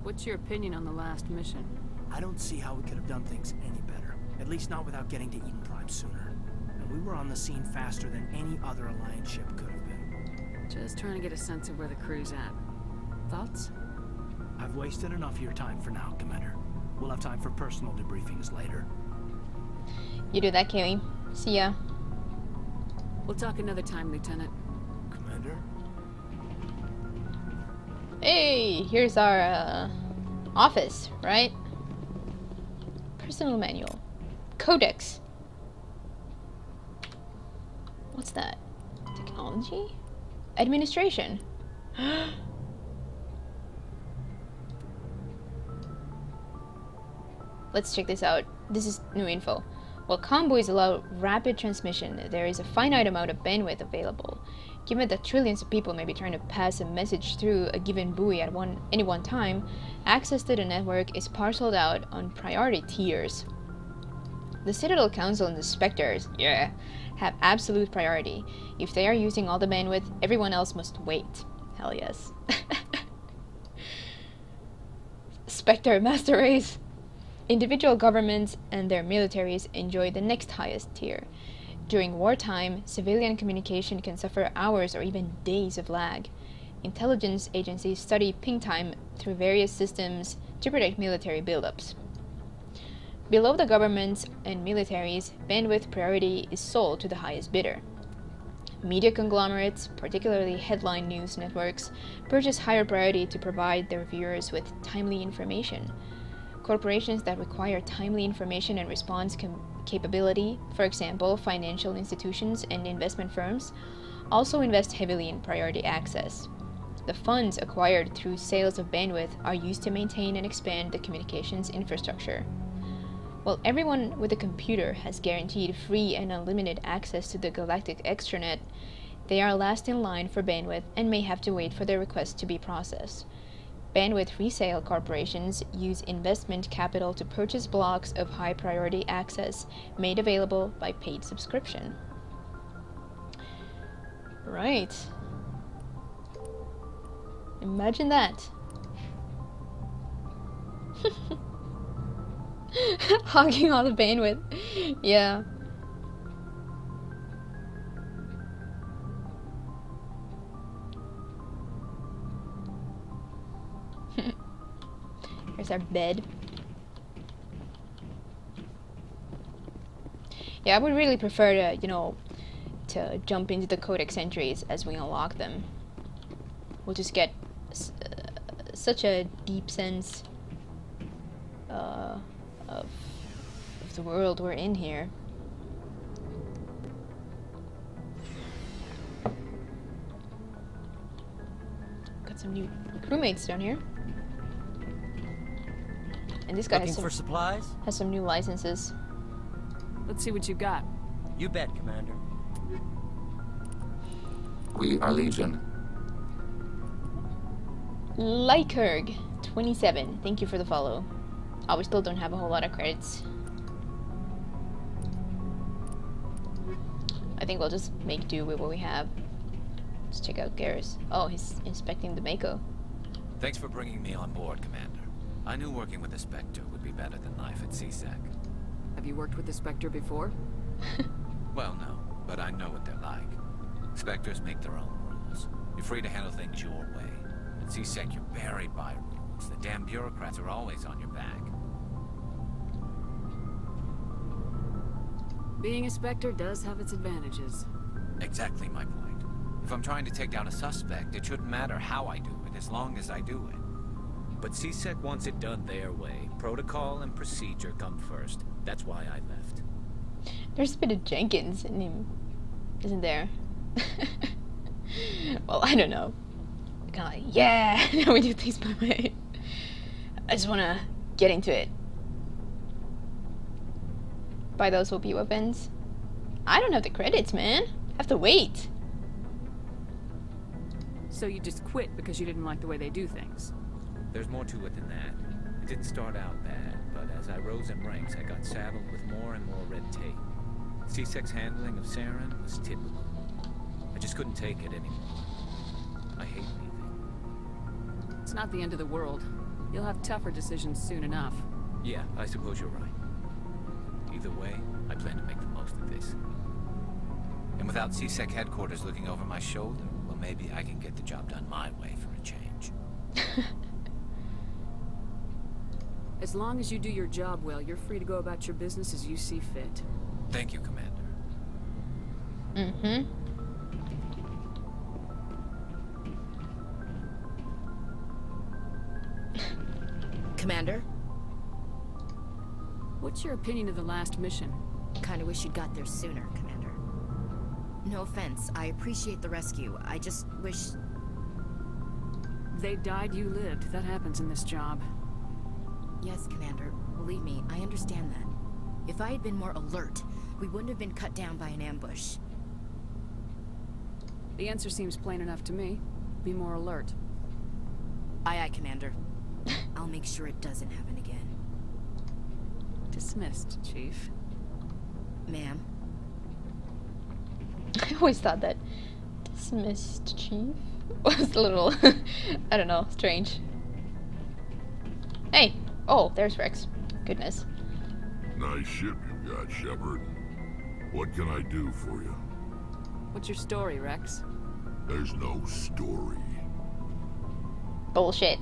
What's your opinion on the last mission? I don't see how we could have done things any better. At least not without getting to Eden Prime sooner. And we were on the scene faster than any other Alliance ship could have been. Just trying to get a sense of where the crew's at. Thoughts? I've wasted enough of your time for now, Commander. We'll have time for personal debriefings later. You do that, Kaylee. See ya. We'll talk another time, Lieutenant. Commander? Hey, here's our office, right? Personal manual. Codex. What's that? Technology? Administration. Let's check this out. This is new info. While convoys allow rapid transmission, there is a finite amount of bandwidth available. Given that trillions of people may be trying to pass a message through a given buoy at any one time, access to the network is parceled out on priority tiers. The Citadel Council and the Spectres, yeah, have absolute priority. If they are using all the bandwidth, everyone else must wait. Hell yes. Spectre Master Race. Individual governments and their militaries enjoy the next highest tier. During wartime, civilian communication can suffer hours or even days of lag. Intelligence agencies study ping time through various systems to predict military buildups. Below the governments and militaries, bandwidth priority is sold to the highest bidder. Media conglomerates, particularly headline news networks, purchase higher priority to provide their viewers with timely information. Corporations that require timely information and response capability, for example, financial institutions and investment firms, also invest heavily in priority access. The funds acquired through sales of bandwidth are used to maintain and expand the communications infrastructure. While everyone with a computer has guaranteed free and unlimited access to the galactic extranet, they are last in line for bandwidth and may have to wait for their request to be processed. Bandwidth resale corporations use investment capital to purchase blocks of high-priority access made available by paid subscription. Right. Imagine that. Hogging all the bandwidth. Yeah. Here's our bed. Yeah, I would really prefer to, you know, to jump into the codex entries as we unlock them. We'll just get such a deep sense of the world we're in here. Got some new crewmates down here. And this guy Looking for supplies? Has some new licenses. Let's see what you got. You bet, Commander. We are Legion. Lykurg 27. Thank you for the follow. Oh, we still don't have a whole lot of credits. I think we'll just make do with what we have. Let's check out Garrus. Oh, he's inspecting the Mako. Thanks for bringing me on board, Commander. I knew working with the Spectre would be better than life at CSEC. Have you worked with the Spectre before? Well, no, but I know what they're like. Spectres make their own rules. You're free to handle things your way. At CSEC, you're buried by rules. The damn bureaucrats are always on your back. Being a Spectre does have its advantages. Exactly my point. If I'm trying to take down a suspect, it shouldn't matter how I do it, as long as I do it. But CSEC wants it done their way. Protocol and procedure come first. That's why I left. There's a bit of Jenkins in him, isn't there? Well, I don't know. Kind of like, yeah, now we do things my way. I just want to get into it. Buy those OP weapons. I don't have the credits, man. I have to wait. So you just quit because you didn't like the way they do things? There's more to it than that. It didn't start out bad, but as I rose in ranks, I got saddled with more and more red tape. CSEC's handling of Saren was typical. I just couldn't take it anymore. I hate leaving. It's not the end of the world. You'll have tougher decisions soon enough. Yeah, I suppose you're right. Either way, I plan to make the most of this. And without CSEC headquarters looking over my shoulder, well, maybe I can get the job done my way for a change. As long as you do your job well, you're free to go about your business as you see fit. Thank you, Commander. Mm-hmm. Commander? What's your opinion of the last mission? Kinda wish you'd got there sooner, Commander. No offense, I appreciate the rescue. I just wish... They died, you lived. That happens in this job. Yes, Commander. Believe me, I understand that. If I had been more alert, we wouldn't have been cut down by an ambush. The answer seems plain enough to me. Be more alert. Aye, aye, Commander. I'll make sure it doesn't happen again. Dismissed, Chief. Ma'am. I always thought that dismissed chief was a little, I don't know, strange. Hey! Oh, there's Rex. Goodness. Nice ship you got, Shepard. What can I do for you? What's your story, Rex? There's no story. Bullshit.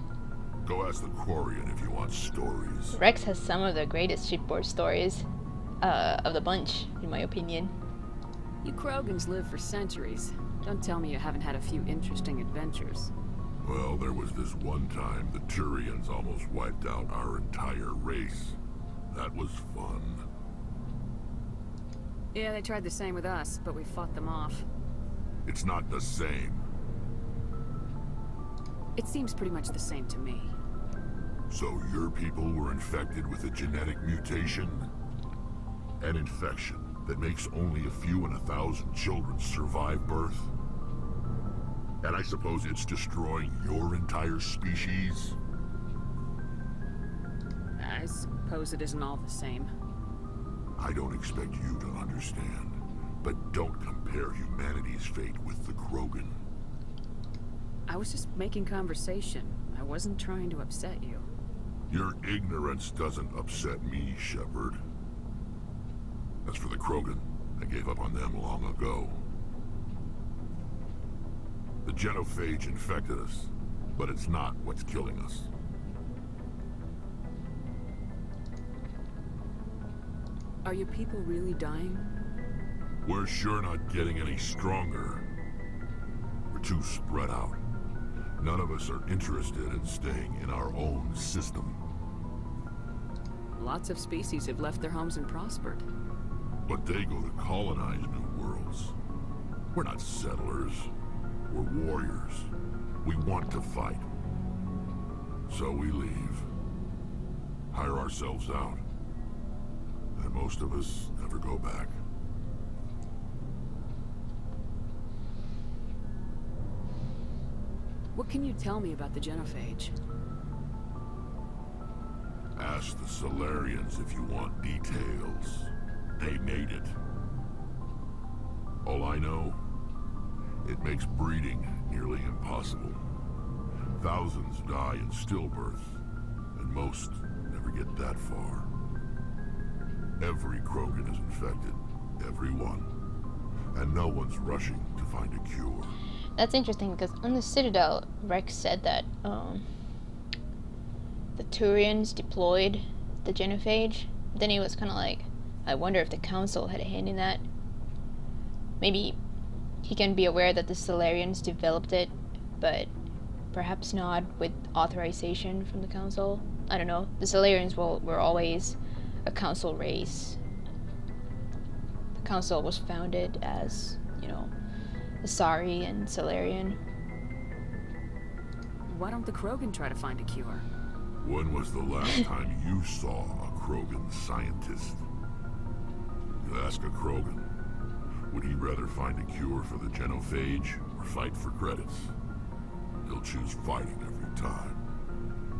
Go ask the Quarian if you want stories. Rex has some of the greatest shipboard stories of the bunch, in my opinion. You Krogans live for centuries. Don't tell me you haven't had a few interesting adventures. Well, there was this one time the Turians almost wiped out our entire race. That was fun. Yeah, they tried the same with us, but we fought them off. It's not the same. It seems pretty much the same to me. So your people were infected with a genetic mutation? An infection that makes only a few in 1,000 children survive birth? And I suppose it's destroying your entire species? I suppose it isn't all the same. I don't expect you to understand, but don't compare humanity's fate with the Krogan. I was just making conversation. I wasn't trying to upset you. Your ignorance doesn't upset me, Shepard. As for the Krogan, I gave up on them long ago. The genophage infected us, but it's not what's killing us. Are your people really dying? We're sure not getting any stronger. We're too spread out. None of us are interested in staying in our own system. Lots of species have left their homes and prospered. But they go to colonize new worlds. We're not settlers. We're warriors. We want to fight. So we leave. Hire ourselves out. And most of us never go back. What can you tell me about the genophage? Ask the Solarians if you want details. They made it. All I know, it makes breeding nearly impossible. Thousands die in stillbirth, and most never get that far. Every Krogan is infected. Every one. And no one's rushing to find a cure. That's interesting because on the Citadel, Rex said that the Turians deployed the genophage. Then he was kind of like, I wonder if the Council had a hand in that. Maybe he can be aware that the Solarians developed it, but perhaps not with authorization from the Council. I don't know. The Solarians were always a Council race. The Council was founded as, you know, Asari and Solarian. Why don't the Krogan try to find a cure? When was the last time you saw a Krogan scientist? You ask a Krogan, would he rather find a cure for the genophage or fight for credits? He'll choose fighting every time.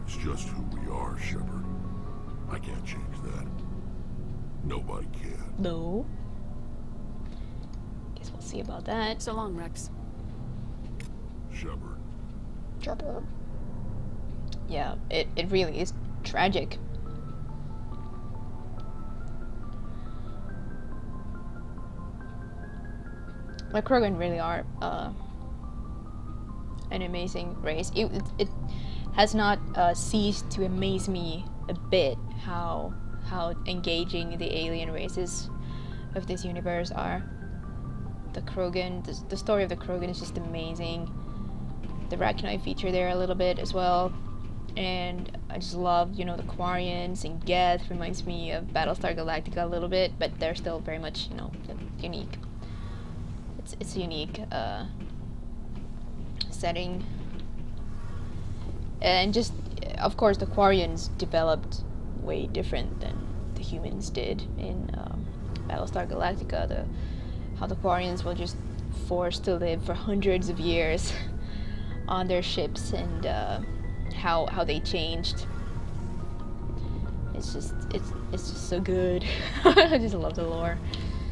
It's just who we are, Shepard. I can't change that. Nobody can. No. Guess we'll see about that. So long, Rex. Shepard. Shepard. Yeah, it really is tragic. The Krogan really are an amazing race. It has not ceased to amaze me a bit how engaging the alien races of this universe are. The Krogan, the story of the Krogan is just amazing. The Rachni feature there a little bit as well. And I just love, you know, the Quarians and Geth reminds me of Battlestar Galactica a little bit, but they're still very much, you know, unique. It's a unique setting. And just, of course, the Quarians developed way different than the humans did in Battlestar Galactica. How the Quarians were just forced to live for hundreds of years on their ships, and how they changed. It's just so good. I just love the lore.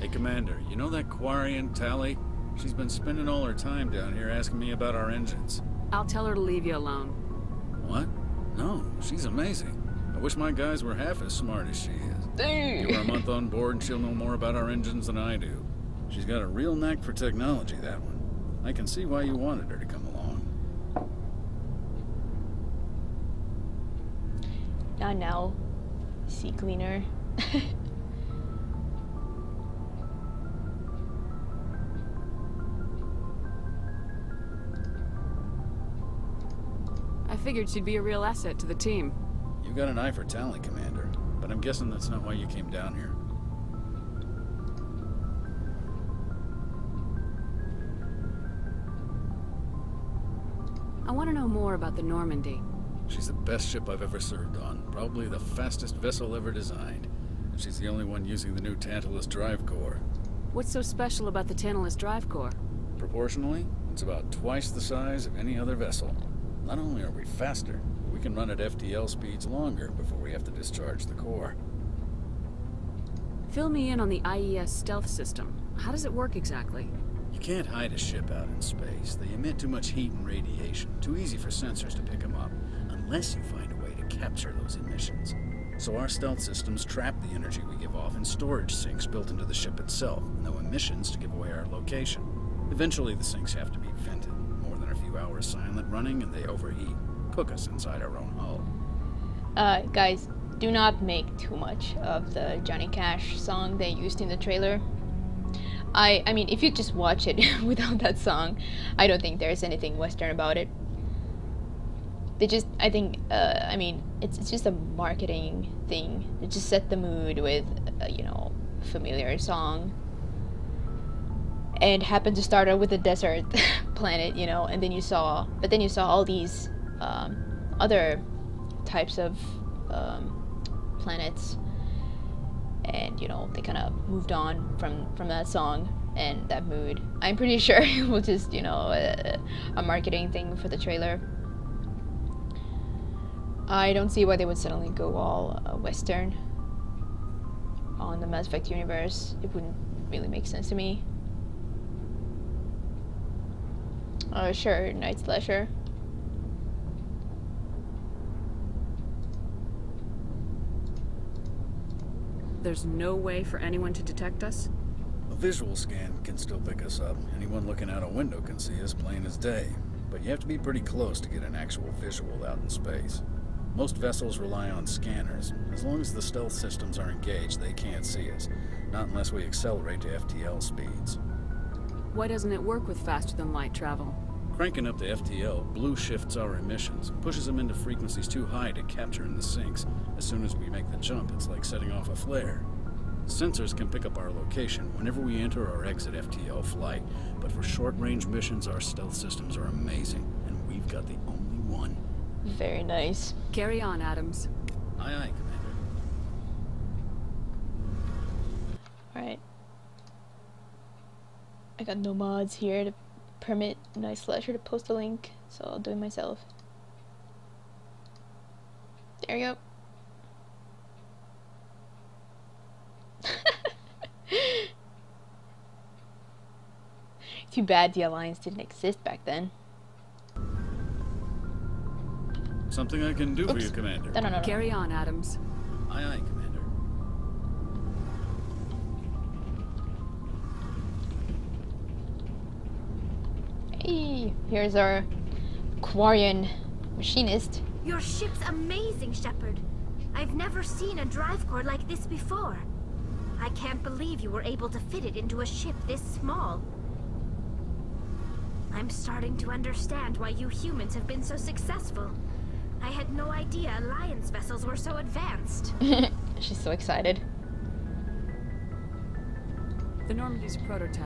Hey, Commander, you know that Quarian, Tally? She's been spending all her time down here asking me about our engines. I'll tell her to leave you alone. What? No, she's amazing. I wish my guys were half as smart as she is. Dang. Give her a month on board and she'll know more about our engines than I do. She's got a real knack for technology, that one. I can see why you wanted her to come along. Not now, sea cleaner. I figured she'd be a real asset to the team. You got an eye for talent, Commander, but I'm guessing that's not why you came down here. I want to know more about the Normandy. She's the best ship I've ever served on, probably the fastest vessel ever designed. And she's the only one using the new Tantalus drive core. What's so special about the Tantalus drive core? Proportionally, it's about twice the size of any other vessel. Not only are we faster, we can run at FTL speeds longer before we have to discharge the core. Fill me in on the IES stealth system. How does it work exactly? You can't hide a ship out in space. They emit too much heat and radiation. Too easy for sensors to pick them up, unless you find a way to capture those emissions. So our stealth systems trap the energy we give off in storage sinks built into the ship itself, no emissions to give away our location. Eventually the sinks have to be vented. More than a few hours silent running and they overheat. Cook us inside our own hull. Guys, do not make too much of the Johnny Cash song they used in the trailer. I mean, if you just watch it without that song, I don't think there's anything Western about it. They just, I think, I mean, it's just a marketing thing. They just set the mood with, you know, familiar song. And happened to start out with a desert planet, you know, and then you saw, but then you saw all these other types of planets. And, you know, they kind of moved on from that song and that mood. I'm pretty sure it was just, you know, a marketing thing for the trailer. I don't see why they would suddenly go all Western on the Mass Effect universe. It wouldn't really make sense to me. Sure, Night Slasher. There's no way for anyone to detect us? A visual scan can still pick us up. Anyone looking out a window can see us plain as day. But you have to be pretty close to get an actual visual out in space. Most vessels rely on scanners. As long as the stealth systems are engaged, they can't see us. Not unless we accelerate to FTL speeds. Why doesn't it work with faster-than-light travel? Cranking up the FTL blue shifts our emissions, pushes them into frequencies too high to capture in the sinks. As soon as we make the jump, it's like setting off a flare. Sensors can pick up our location whenever we enter or exit FTL flight, but for short-range missions, our stealth systems are amazing, and we've got the only one. Very nice. Carry on, Adams. Aye, aye, Commander. Alright. I got no mods here to permit Night Slasher to post a link, so I'll do it myself. There you go. Too bad the Alliance didn't exist back then. Something I can do for you, Commander. No. Carry on, Adams. Aye, aye, Commander. Hey, here's our Quarian machinist. Your ship's amazing, Shepard. I've never seen a drive core like this before. I can't believe you were able to fit it into a ship this small. I'm starting to understand why you humans have been so successful. I had no idea Alliance vessels were so advanced. She's so excited. The Normandy's prototype